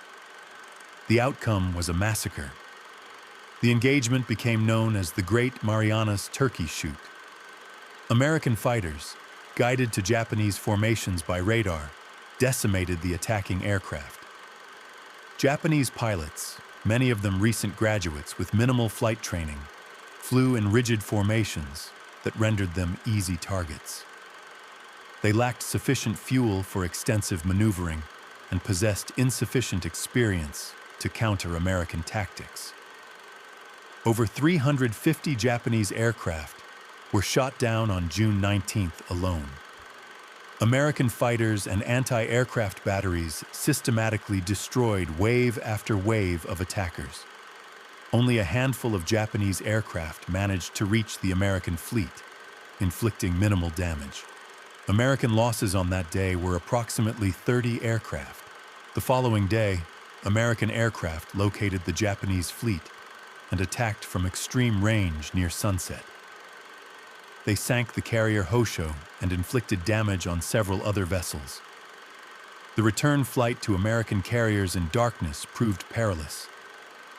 The outcome was a massacre. The engagement became known as the Great Marianas Turkey Shoot. American fighters, guided to Japanese formations by radar, decimated the attacking aircraft. Japanese pilots, many of them recent graduates with minimal flight training, flew in rigid formations that rendered them easy targets. They lacked sufficient fuel for extensive maneuvering and possessed insufficient experience to counter American tactics. Over 350 Japanese aircraft were shot down on June 19th alone. American fighters and anti-aircraft batteries systematically destroyed wave after wave of attackers. Only a handful of Japanese aircraft managed to reach the American fleet, inflicting minimal damage. American losses on that day were approximately 30 aircraft. The following day, American aircraft located the Japanese fleet and attacked from extreme range near sunset. They sank the carrier Hosho and inflicted damage on several other vessels. The return flight to American carriers in darkness proved perilous.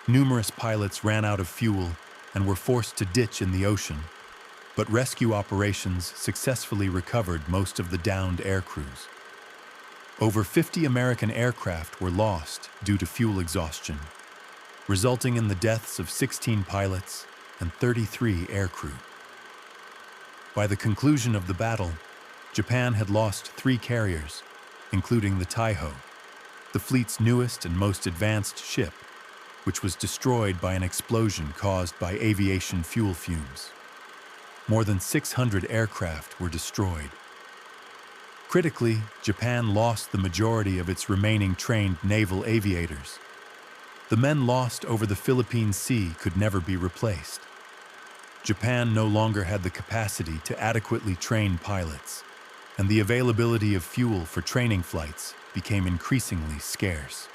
Numerous pilots ran out of fuel and were forced to ditch in the ocean. but rescue operations successfully recovered most of the downed aircrews. Over 50 American aircraft were lost due to fuel exhaustion, resulting in the deaths of 16 pilots and 33 aircrew. By the conclusion of the battle, Japan had lost 3 carriers, including the Taiho, the fleet's newest and most advanced ship, which was destroyed by an explosion caused by aviation fuel fumes. More than 600 aircraft were destroyed. Critically, Japan lost the majority of its remaining trained naval aviators. The men lost over the Philippine Sea could never be replaced. Japan no longer had the capacity to adequately train pilots, and the availability of fuel for training flights became increasingly scarce.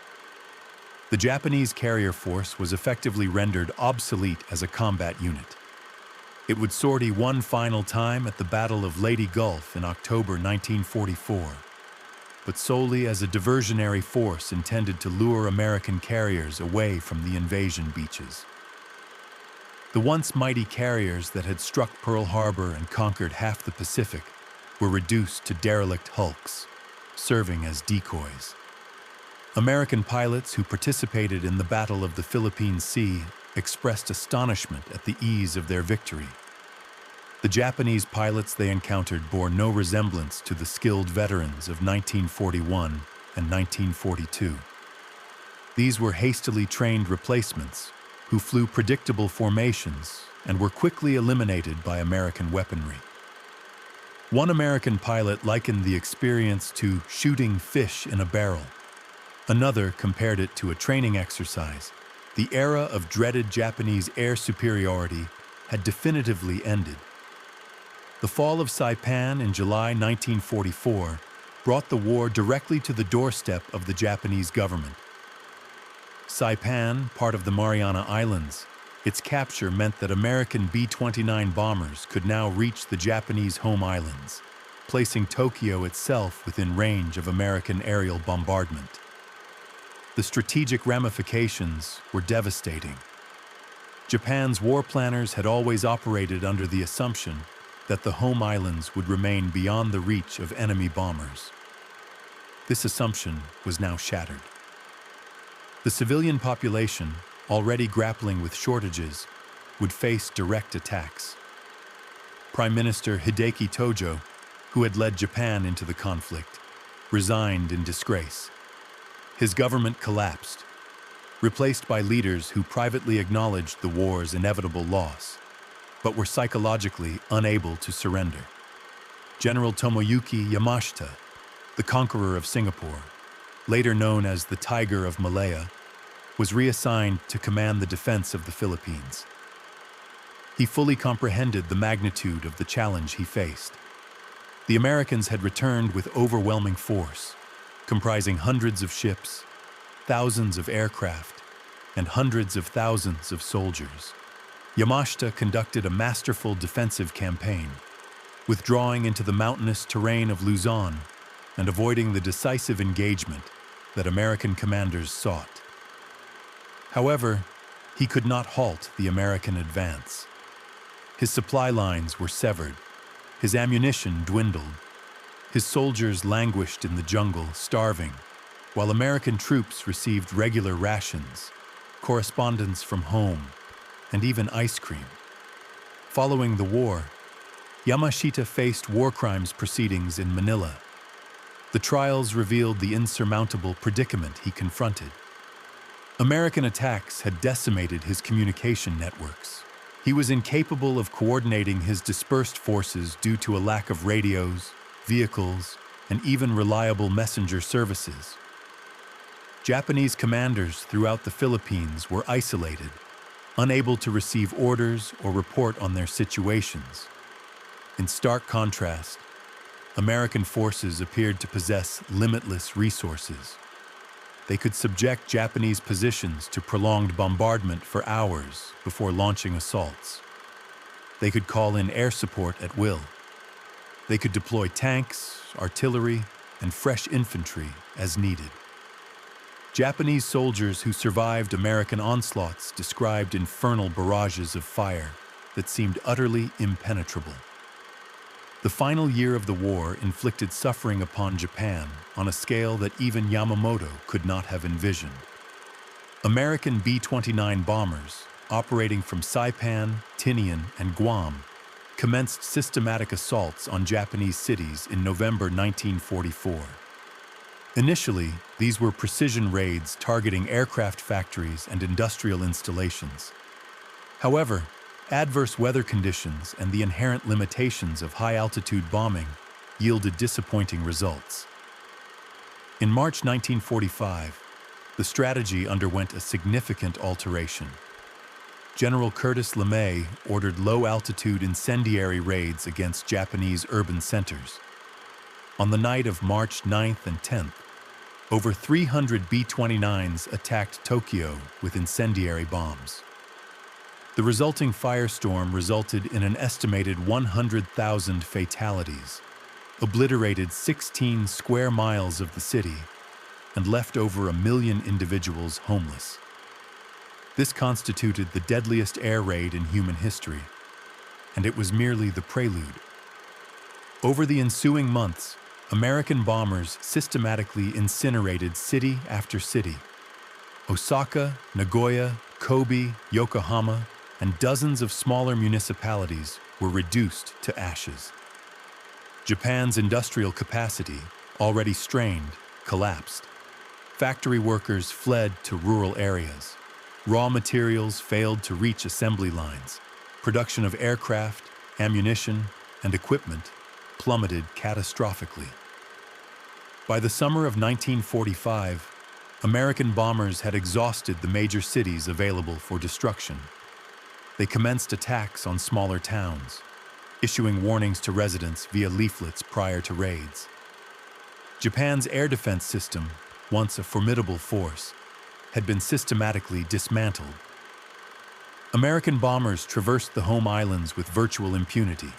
The Japanese carrier force was effectively rendered obsolete as a combat unit. It would sortie one final time at the Battle of Leyte Gulf in October 1944, but solely as a diversionary force intended to lure American carriers away from the invasion beaches. The once mighty carriers that had struck Pearl Harbor and conquered half the Pacific were reduced to derelict hulks, serving as decoys. American pilots who participated in the Battle of the Philippine Sea expressed astonishment at the ease of their victory. The Japanese pilots they encountered bore no resemblance to the skilled veterans of 1941 and 1942. These were hastily trained replacements who flew predictable formations and were quickly eliminated by American weaponry. One American pilot likened the experience to shooting fish in a barrel. Another compared it to a training exercise. The era of dreaded Japanese air superiority had definitively ended. The fall of Saipan in July 1944 brought the war directly to the doorstep of the Japanese government. Saipan, part of the Mariana Islands, its capture meant that American B-29 bombers could now reach the Japanese home islands, placing Tokyo itself within range of American aerial bombardment. The strategic ramifications were devastating. Japan's war planners had always operated under the assumption that the home islands would remain beyond the reach of enemy bombers. This assumption was now shattered. The civilian population, already grappling with shortages, would face direct attacks. Prime Minister Hideki Tojo, who had led Japan into the conflict, resigned in disgrace. His government collapsed, replaced by leaders who privately acknowledged the war's inevitable loss, but were psychologically unable to surrender. General Tomoyuki Yamashita, the conqueror of Singapore, later known as the Tiger of Malaya, was reassigned to command the defense of the Philippines. He fully comprehended the magnitude of the challenge he faced. The Americans had returned with overwhelming force, comprising hundreds of ships, thousands of aircraft, and hundreds of thousands of soldiers. Yamashita conducted a masterful defensive campaign, withdrawing into the mountainous terrain of Luzon and avoiding the decisive engagement that American commanders sought. However, he could not halt the American advance. His supply lines were severed, his ammunition dwindled, his soldiers languished in the jungle, starving, while American troops received regular rations, correspondence from home, and even ice cream. Following the war, Yamashita faced war crimes proceedings in Manila. The trials revealed the insurmountable predicament he confronted. American attacks had decimated his communication networks. He was incapable of coordinating his dispersed forces due to a lack of radios, vehicles, and even reliable messenger services. Japanese commanders throughout the Philippines were isolated, unable to receive orders or report on their situations. In stark contrast, American forces appeared to possess limitless resources. They could subject Japanese positions to prolonged bombardment for hours before launching assaults. They could call in air support at will. They could deploy tanks, artillery, and fresh infantry as needed. Japanese soldiers who survived American onslaughts described infernal barrages of fire that seemed utterly impenetrable. The final year of the war inflicted suffering upon Japan on a scale that even Yamamoto could not have envisioned. American B-29 bombers, operating from Saipan, Tinian, and Guam, commenced systematic assaults on Japanese cities in November 1944. Initially, these were precision raids targeting aircraft factories and industrial installations. However, adverse weather conditions and the inherent limitations of high-altitude bombing yielded disappointing results. In March 1945, the strategy underwent a significant alteration. General Curtis LeMay ordered low-altitude incendiary raids against Japanese urban centers. On the night of March 9th and 10th, over 300 B-29s attacked Tokyo with incendiary bombs. The resulting firestorm resulted in an estimated 100,000 fatalities, obliterated 16 square miles of the city, and left over 1 million individuals homeless. This constituted the deadliest air raid in human history, and it was merely the prelude. Over the ensuing months, American bombers systematically incinerated city after city. Osaka, Nagoya, Kobe, Yokohama, and dozens of smaller municipalities were reduced to ashes. Japan's industrial capacity, already strained, collapsed. Factory workers fled to rural areas. Raw materials failed to reach assembly lines. Production of aircraft, ammunition, and equipment plummeted catastrophically. By the summer of 1945, American bombers had exhausted the major cities available for destruction. They commenced attacks on smaller towns, issuing warnings to residents via leaflets prior to raids. Japan's air defense system, once a formidable force, had been systematically dismantled. American bombers traversed the home islands with virtual impunity.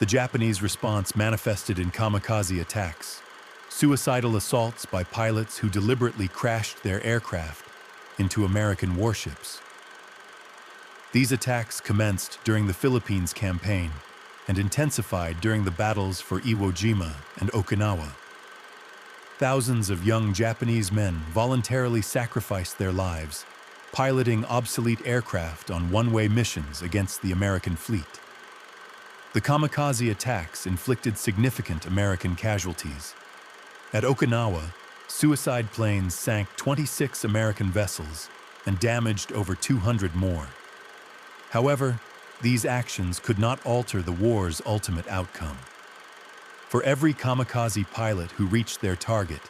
The Japanese response manifested in kamikaze attacks, suicidal assaults by pilots who deliberately crashed their aircraft into American warships. These attacks commenced during the Philippines campaign and intensified during the battles for Iwo Jima and Okinawa. Thousands of young Japanese men voluntarily sacrificed their lives, piloting obsolete aircraft on one-way missions against the American fleet. The kamikaze attacks inflicted significant American casualties. At Okinawa, suicide planes sank 26 American vessels and damaged over 200 more. However, these actions could not alter the war's ultimate outcome. For every kamikaze pilot who reached their target,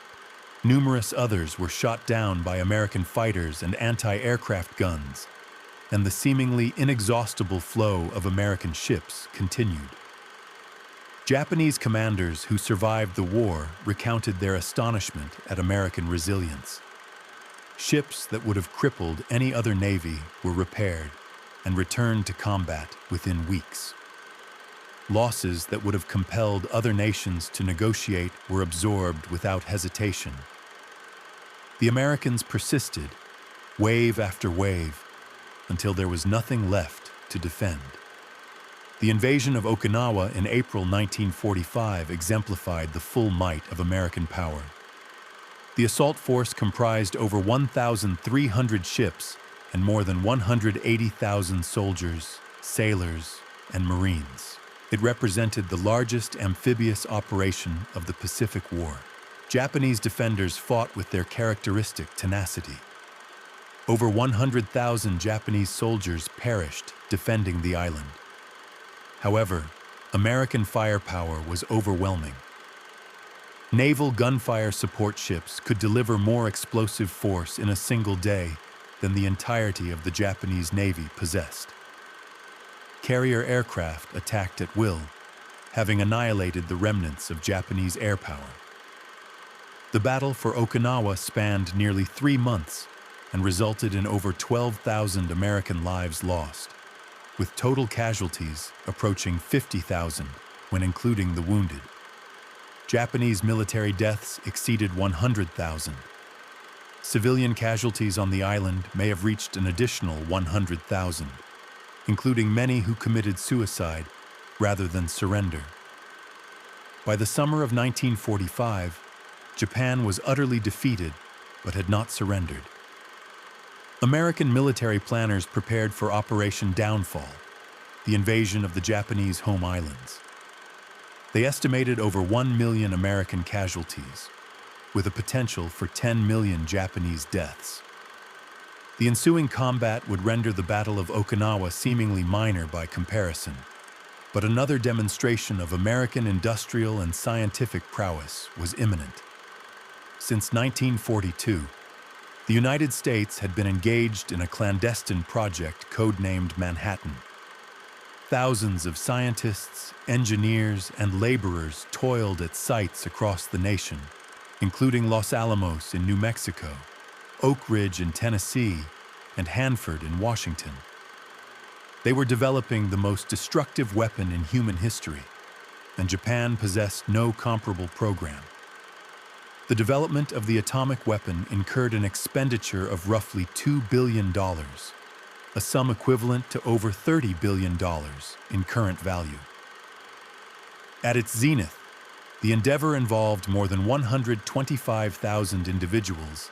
numerous others were shot down by American fighters and anti-aircraft guns, and the seemingly inexhaustible flow of American ships continued. Japanese commanders who survived the war recounted their astonishment at American resilience. Ships that would have crippled any other navy were repaired and returned to combat within weeks. Losses that would have compelled other nations to negotiate were absorbed without hesitation. The Americans persisted, wave after wave, until there was nothing left to defend. The invasion of Okinawa in April 1945 exemplified the full might of American power. The assault force comprised over 1,300 ships and more than 180,000 soldiers, sailors, and Marines. It represented the largest amphibious operation of the Pacific War. Japanese defenders fought with their characteristic tenacity. Over 100,000 Japanese soldiers perished defending the island. However, American firepower was overwhelming. Naval gunfire support ships could deliver more explosive force in a single day than the entirety of the Japanese Navy possessed. Carrier aircraft attacked at will, having annihilated the remnants of Japanese air power. The battle for Okinawa spanned nearly 3 months and resulted in over 12,000 American lives lost, with total casualties approaching 50,000 when including the wounded. Japanese military deaths exceeded 100,000. Civilian casualties on the island may have reached an additional 100,000. including many who committed suicide rather than surrender. By the summer of 1945, Japan was utterly defeated but had not surrendered. American military planners prepared for Operation Downfall, the invasion of the Japanese home islands. They estimated over 1 million American casualties, with a potential for 10 million Japanese deaths. The ensuing combat would render the Battle of Okinawa seemingly minor by comparison, but another demonstration of American industrial and scientific prowess was imminent. Since 1942, the United States had been engaged in a clandestine project codenamed Manhattan. Thousands of scientists, engineers, and laborers toiled at sites across the nation, including Los Alamos in New Mexico, Oak Ridge in Tennessee, and Hanford in Washington. They were developing the most destructive weapon in human history, and Japan possessed no comparable program. The development of the atomic weapon incurred an expenditure of roughly $2 billion, a sum equivalent to over $30 billion in current value. At its zenith, the endeavor involved more than 125,000 individuals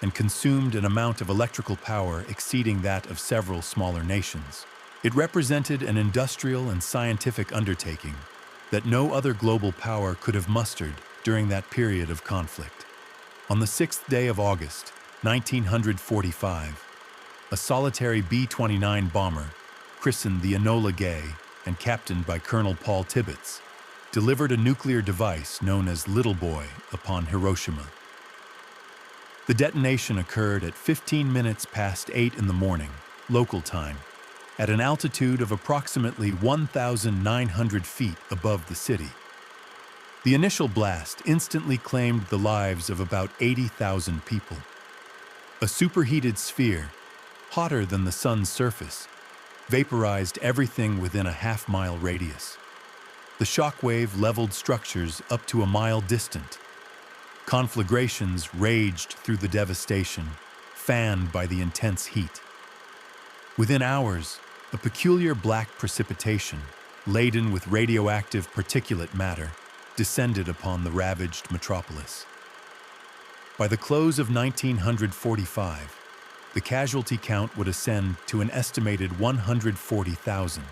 and consumed an amount of electrical power exceeding that of several smaller nations. It represented an industrial and scientific undertaking that no other global power could have mustered during that period of conflict. On the 6th day of August, 1945, a solitary B-29 bomber, christened the Enola Gay and captained by Colonel Paul Tibbets, delivered a nuclear device known as Little Boy upon Hiroshima. The detonation occurred at 15 minutes past 8 in the morning, local time, at an altitude of approximately 1,900 feet above the city. The initial blast instantly claimed the lives of about 80,000 people. A superheated sphere, hotter than the sun's surface, vaporized everything within a half-mile radius. The shockwave leveled structures up to a mile distant. Conflagrations raged through the devastation, fanned by the intense heat. Within hours, a peculiar black precipitation, laden with radioactive particulate matter, descended upon the ravaged metropolis. By the close of 1945, the casualty count would ascend to an estimated 140,000,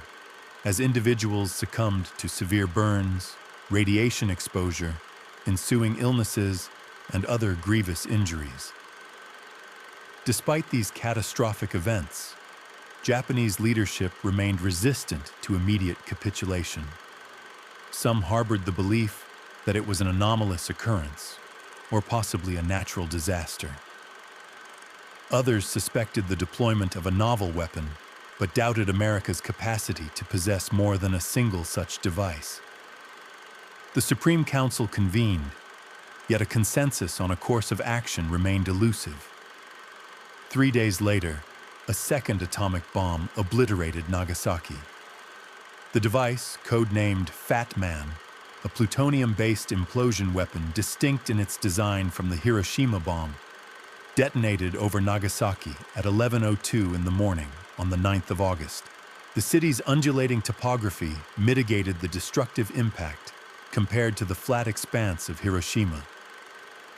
as individuals succumbed to severe burns, radiation exposure, ensuing illnesses, and other grievous injuries. Despite these catastrophic events, Japanese leadership remained resistant to immediate capitulation. Some harbored the belief that it was an anomalous occurrence, or possibly a natural disaster. Others suspected the deployment of a novel weapon, but doubted America's capacity to possess more than a single such device. The Supreme Council convened, yet a consensus on a course of action remained elusive. 3 days later, a second atomic bomb obliterated Nagasaki. The device, codenamed Fat Man, a plutonium-based implosion weapon distinct in its design from the Hiroshima bomb, detonated over Nagasaki at 11:02 in the morning on the 9th of August. The city's undulating topography mitigated the destructive impact compared to the flat expanse of Hiroshima.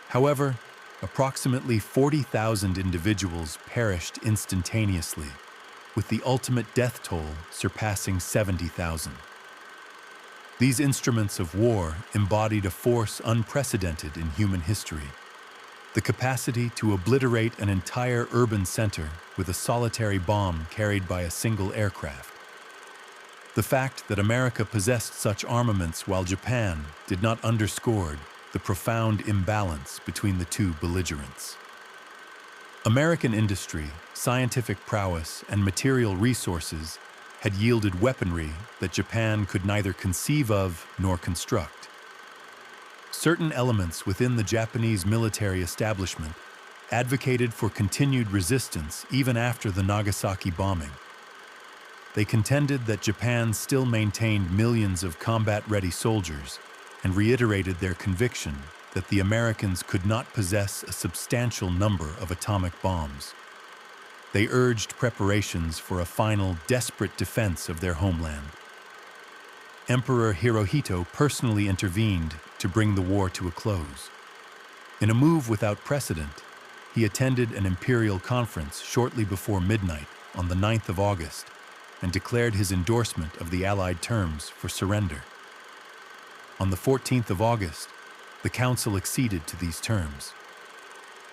However, approximately 40,000 individuals perished instantaneously, with the ultimate death toll surpassing 70,000. These instruments of war embodied a force unprecedented in human history: the capacity to obliterate an entire urban center with a solitary bomb carried by a single aircraft. The fact that America possessed such armaments while Japan did not underscore the profound imbalance between the two belligerents. American industry, scientific prowess, and material resources had yielded weaponry that Japan could neither conceive of nor construct. Certain elements within the Japanese military establishment advocated for continued resistance even after the Nagasaki bombing. They contended that Japan still maintained millions of combat-ready soldiers and reiterated their conviction that the Americans could not possess a substantial number of atomic bombs. They urged preparations for a final, desperate defense of their homeland. Emperor Hirohito personally intervened to bring the war to a close. In a move without precedent, he attended an imperial conference shortly before midnight on the 9th of August and declared his endorsement of the Allied terms for surrender. On the 14th of August, the Council acceded to these terms.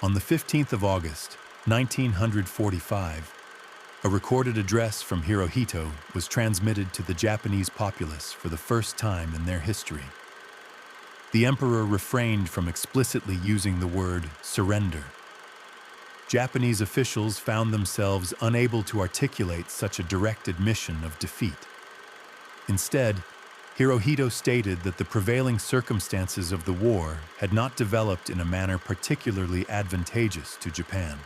On the 15th of August, 1945, a recorded address from Hirohito was transmitted to the Japanese populace for the first time in their history. The emperor refrained from explicitly using the word surrender. Japanese officials found themselves unable to articulate such a direct admission of defeat. Instead, Hirohito stated that the prevailing circumstances of the war had not developed in a manner particularly advantageous to Japan.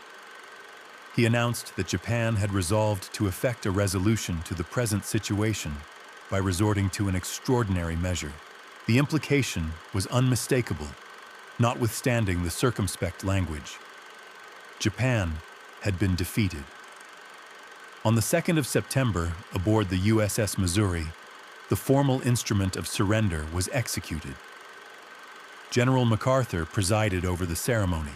He announced that Japan had resolved to effect a resolution to the present situation by resorting to an extraordinary measure. The implication was unmistakable, notwithstanding the circumspect language. Japan had been defeated. On the 2nd of September, aboard the USS Missouri, the formal instrument of surrender was executed. General MacArthur presided over the ceremony.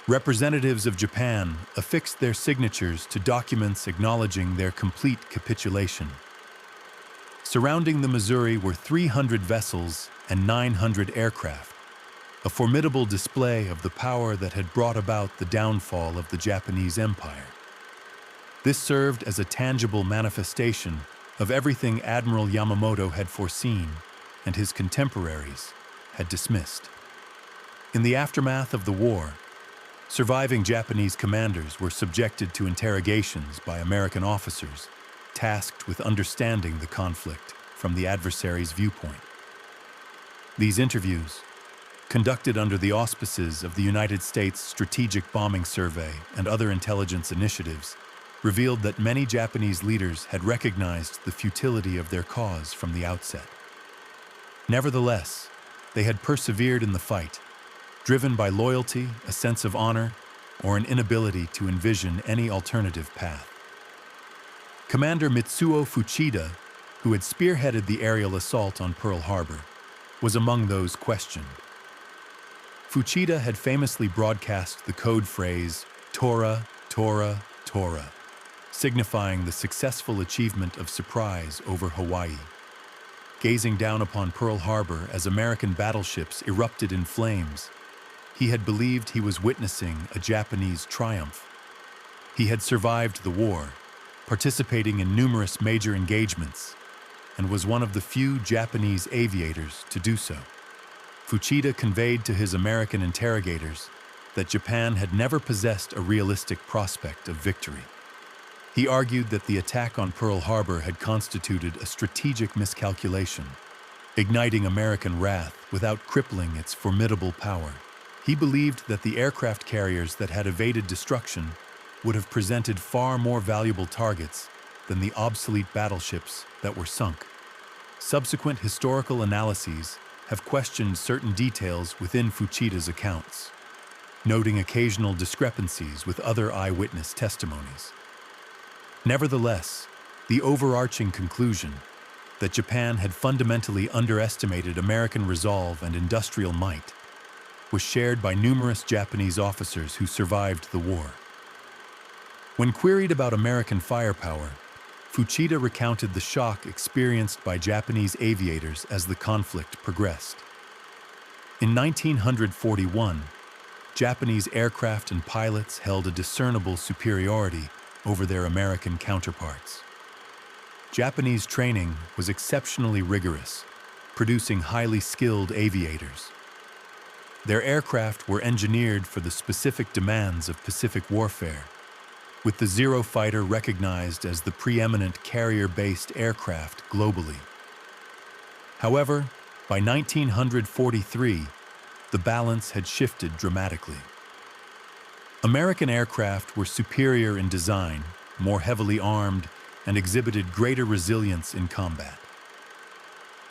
Representatives of Japan affixed their signatures to documents acknowledging their complete capitulation. Surrounding the Missouri were 300 vessels and 900 aircraft, a formidable display of the power that had brought about the downfall of the Japanese Empire. This served as a tangible manifestation of everything Admiral Yamamoto had foreseen and his contemporaries had dismissed. In the aftermath of the war, surviving Japanese commanders were subjected to interrogations by American officers tasked with understanding the conflict from the adversary's viewpoint. These interviews, conducted under the auspices of the United States Strategic Bombing Survey and other intelligence initiatives, revealed that many Japanese leaders had recognized the futility of their cause from the outset. Nevertheless, they had persevered in the fight, driven by loyalty, a sense of honor, or an inability to envision any alternative path. Commander Mitsuo Fuchida, who had spearheaded the aerial assault on Pearl Harbor, was among those questioned. Fuchida had famously broadcast the code phrase, "Tora, Tora, Tora," signifying the successful achievement of surprise over Hawaii. Gazing down upon Pearl Harbor as American battleships erupted in flames, he had believed he was witnessing a Japanese triumph. He had survived the war, participating in numerous major engagements, and was one of the few Japanese aviators to do so. Fuchida conveyed to his American interrogators that Japan had never possessed a realistic prospect of victory. He argued that the attack on Pearl Harbor had constituted a strategic miscalculation, igniting American wrath without crippling its formidable power. He believed that the aircraft carriers that had evaded destruction would have presented far more valuable targets than the obsolete battleships that were sunk. Subsequent historical analyses have questioned certain details within Fuchida's accounts, noting occasional discrepancies with other eyewitness testimonies. Nevertheless, the overarching conclusion that Japan had fundamentally underestimated American resolve and industrial might was shared by numerous Japanese officers who survived the war. When queried about American firepower, Fuchida recounted the shock experienced by Japanese aviators as the conflict progressed. In 1941, Japanese aircraft and pilots held a discernible superiority over their American counterparts. Japanese training was exceptionally rigorous, producing highly skilled aviators. Their aircraft were engineered for the specific demands of Pacific warfare, with the Zero fighter recognized as the preeminent carrier-based aircraft globally. However, by 1943, the balance had shifted dramatically. American aircraft were superior in design, more heavily armed, and exhibited greater resilience in combat.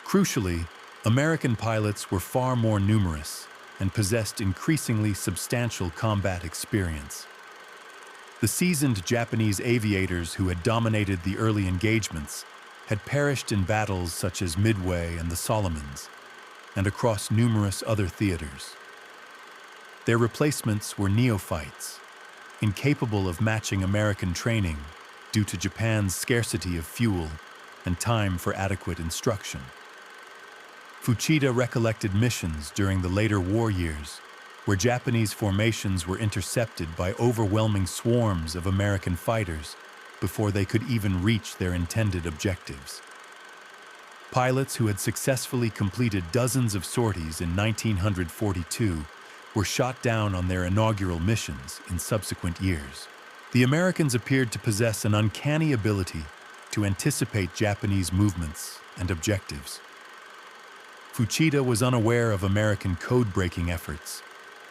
Crucially, American pilots were far more numerous and possessed increasingly substantial combat experience. The seasoned Japanese aviators who had dominated the early engagements had perished in battles such as Midway and the Solomons, and across numerous other theaters. Their replacements were neophytes, incapable of matching American training due to Japan's scarcity of fuel and time for adequate instruction. Fuchida recollected missions during the later war years where Japanese formations were intercepted by overwhelming swarms of American fighters before they could even reach their intended objectives. Pilots who had successfully completed dozens of sorties in 1942 were shot down on their inaugural missions in subsequent years. The Americans appeared to possess an uncanny ability to anticipate Japanese movements and objectives. Fuchida was unaware of American code-breaking efforts,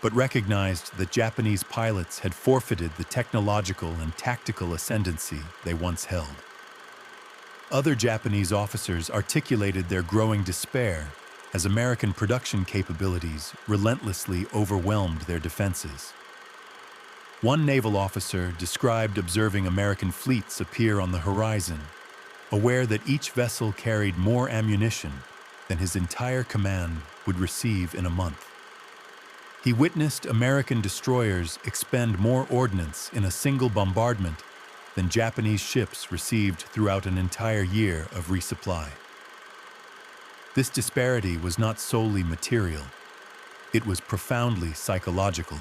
but recognized that Japanese pilots had forfeited the technological and tactical ascendancy they once held. Other Japanese officers articulated their growing despair as American production capabilities relentlessly overwhelmed their defenses. One naval officer described observing American fleets appear on the horizon, aware that each vessel carried more ammunition than his entire command would receive in a month. He witnessed American destroyers expend more ordnance in a single bombardment than Japanese ships received throughout an entire year of resupply. This disparity was not solely material, it was profoundly psychological.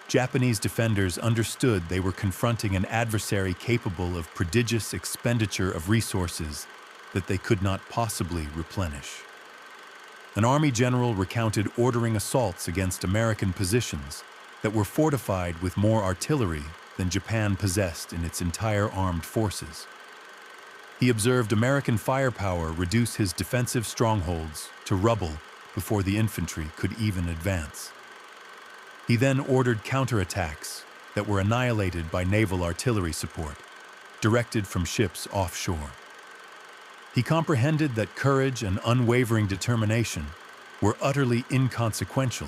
Japanese defenders understood they were confronting an adversary capable of prodigious expenditure of resources that they could not possibly replenish. An army general recounted ordering assaults against American positions that were fortified with more artillery than Japan possessed in its entire armed forces. He observed American firepower reduce his defensive strongholds to rubble before the infantry could even advance. He then ordered counterattacks that were annihilated by naval artillery support, directed from ships offshore. He comprehended that courage and unwavering determination were utterly inconsequential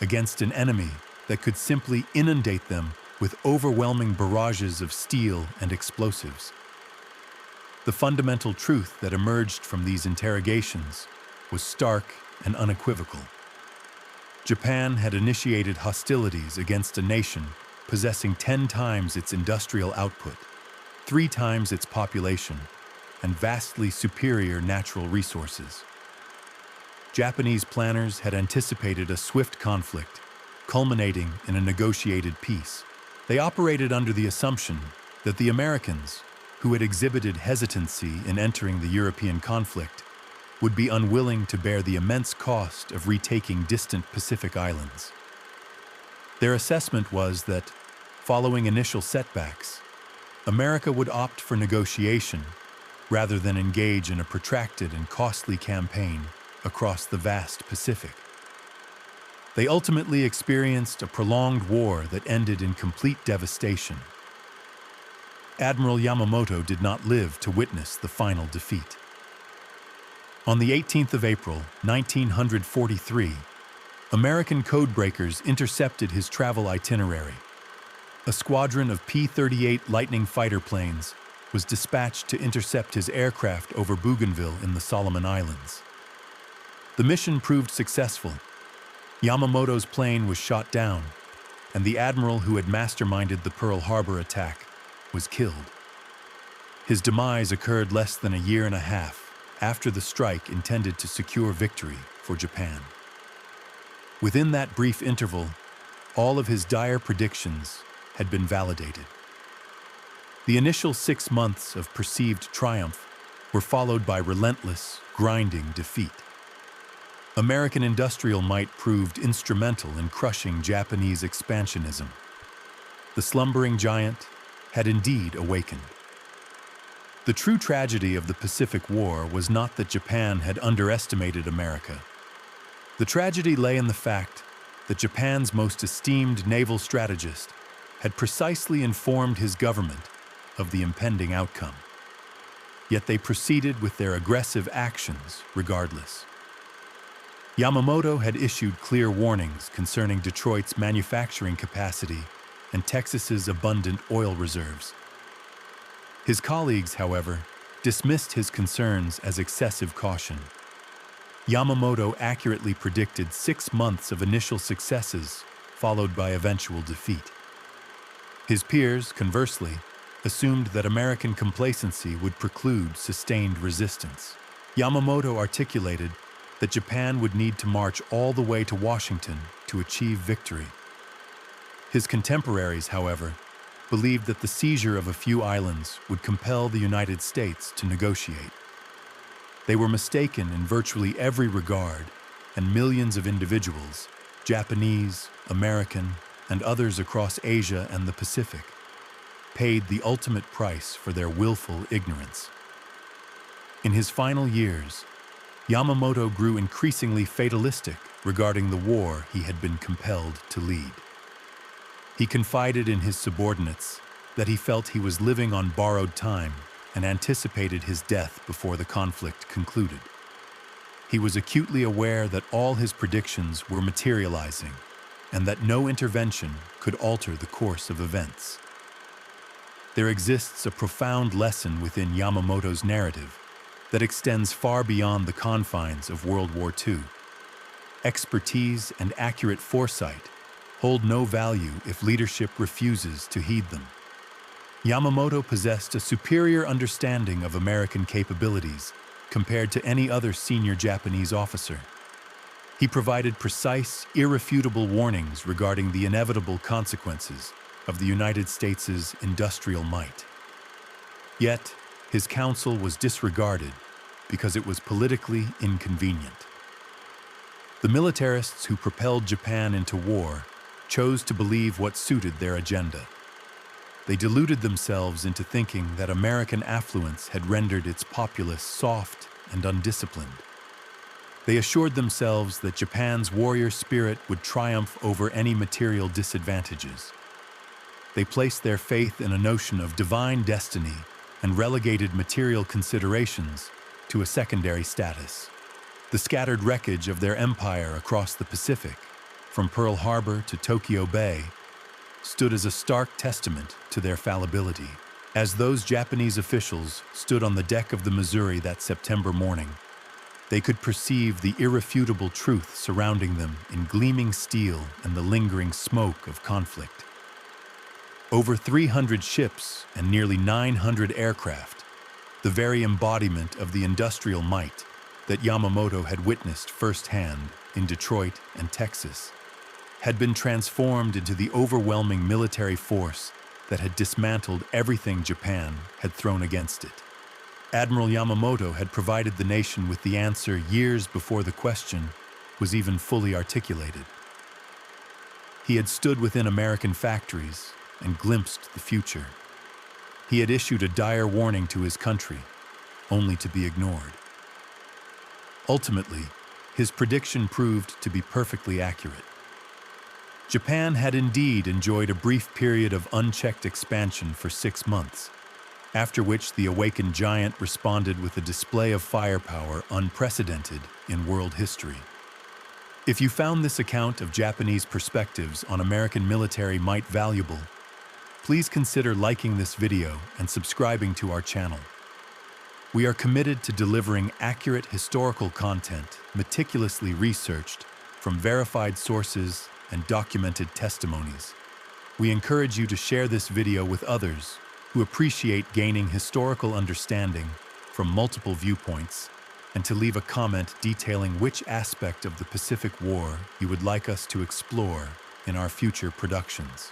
against an enemy that could simply inundate them with overwhelming barrages of steel and explosives. The fundamental truth that emerged from these interrogations was stark and unequivocal. Japan had initiated hostilities against a nation possessing 10 times its industrial output, 3 times its population, and vastly superior natural resources. Japanese planners had anticipated a swift conflict, culminating in a negotiated peace. They operated under the assumption that the Americans, who had exhibited hesitancy in entering the European conflict, would be unwilling to bear the immense cost of retaking distant Pacific islands. Their assessment was that, following initial setbacks, America would opt for negotiation rather than engage in a protracted and costly campaign across the vast Pacific. They ultimately experienced a prolonged war that ended in complete devastation. Admiral Yamamoto did not live to witness the final defeat. On the 18th of April, 1943, American codebreakers intercepted his travel itinerary. A squadron of P-38 Lightning fighter planes was dispatched to intercept his aircraft over Bougainville in the Solomon Islands. The mission proved successful. Yamamoto's plane was shot down, and the admiral who had masterminded the Pearl Harbor attack was killed. His demise occurred less than a year and a half after the strike intended to secure victory for Japan. Within that brief interval, all of his dire predictions had been validated. The initial 6 months of perceived triumph were followed by relentless, grinding defeat. American industrial might proved instrumental in crushing Japanese expansionism. The slumbering giant had indeed awakened. The true tragedy of the Pacific War was not that Japan had underestimated America. The tragedy lay in the fact that Japan's most esteemed naval strategist had precisely informed his government of the impending outcome. Yet they proceeded with their aggressive actions regardless. Yamamoto had issued clear warnings concerning Detroit's manufacturing capacity and Texas's abundant oil reserves. His colleagues, however, dismissed his concerns as excessive caution. Yamamoto accurately predicted 6 months of initial successes, followed by eventual defeat. His peers, conversely, assumed that American complacency would preclude sustained resistance. Yamamoto articulated that Japan would need to march all the way to Washington to achieve victory. His contemporaries, however, believed that the seizure of a few islands would compel the United States to negotiate. They were mistaken in virtually every regard, and millions of individuals, Japanese, American, and others across Asia and the Pacific, paid the ultimate price for their willful ignorance. In his final years, Yamamoto grew increasingly fatalistic regarding the war he had been compelled to lead. He confided in his subordinates that he felt he was living on borrowed time and anticipated his death before the conflict concluded. He was acutely aware that all his predictions were materializing and that no intervention could alter the course of events. There exists a profound lesson within Yamamoto's narrative that extends far beyond the confines of World War II. Expertise and accurate foresight hold no value if leadership refuses to heed them. Yamamoto possessed a superior understanding of American capabilities compared to any other senior Japanese officer. He provided precise, irrefutable warnings regarding the inevitable consequences of the United States' industrial might. Yet, his counsel was disregarded because it was politically inconvenient. The militarists who propelled Japan into war chose to believe what suited their agenda. They deluded themselves into thinking that American affluence had rendered its populace soft and undisciplined. They assured themselves that Japan's warrior spirit would triumph over any material disadvantages. They placed their faith in a notion of divine destiny and relegated material considerations to a secondary status. The scattered wreckage of their empire across the Pacific, from Pearl Harbor to Tokyo Bay, stood as a stark testament to their fallibility. As those Japanese officials stood on the deck of the Missouri that September morning, they could perceive the irrefutable truth surrounding them in gleaming steel and the lingering smoke of conflict. Over 300 ships and nearly 900 aircraft, the very embodiment of the industrial might that Yamamoto had witnessed firsthand in Detroit and Texas, had been transformed into the overwhelming military force that had dismantled everything Japan had thrown against it. Admiral Yamamoto had provided the nation with the answer years before the question was even fully articulated. He had stood within American factories and glimpsed the future. He had issued a dire warning to his country, only to be ignored. Ultimately, his prediction proved to be perfectly accurate. Japan had indeed enjoyed a brief period of unchecked expansion for 6 months, after which the awakened giant responded with a display of firepower unprecedented in world history. If you found this account of Japanese perspectives on American military might valuable, please consider liking this video and subscribing to our channel. We are committed to delivering accurate historical content meticulously researched from verified sources and documented testimonies. We encourage you to share this video with others who appreciate gaining historical understanding from multiple viewpoints, and to leave a comment detailing which aspect of the Pacific War you would like us to explore in our future productions.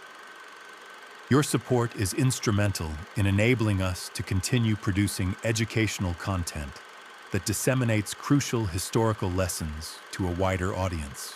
Your support is instrumental in enabling us to continue producing educational content that disseminates crucial historical lessons to a wider audience.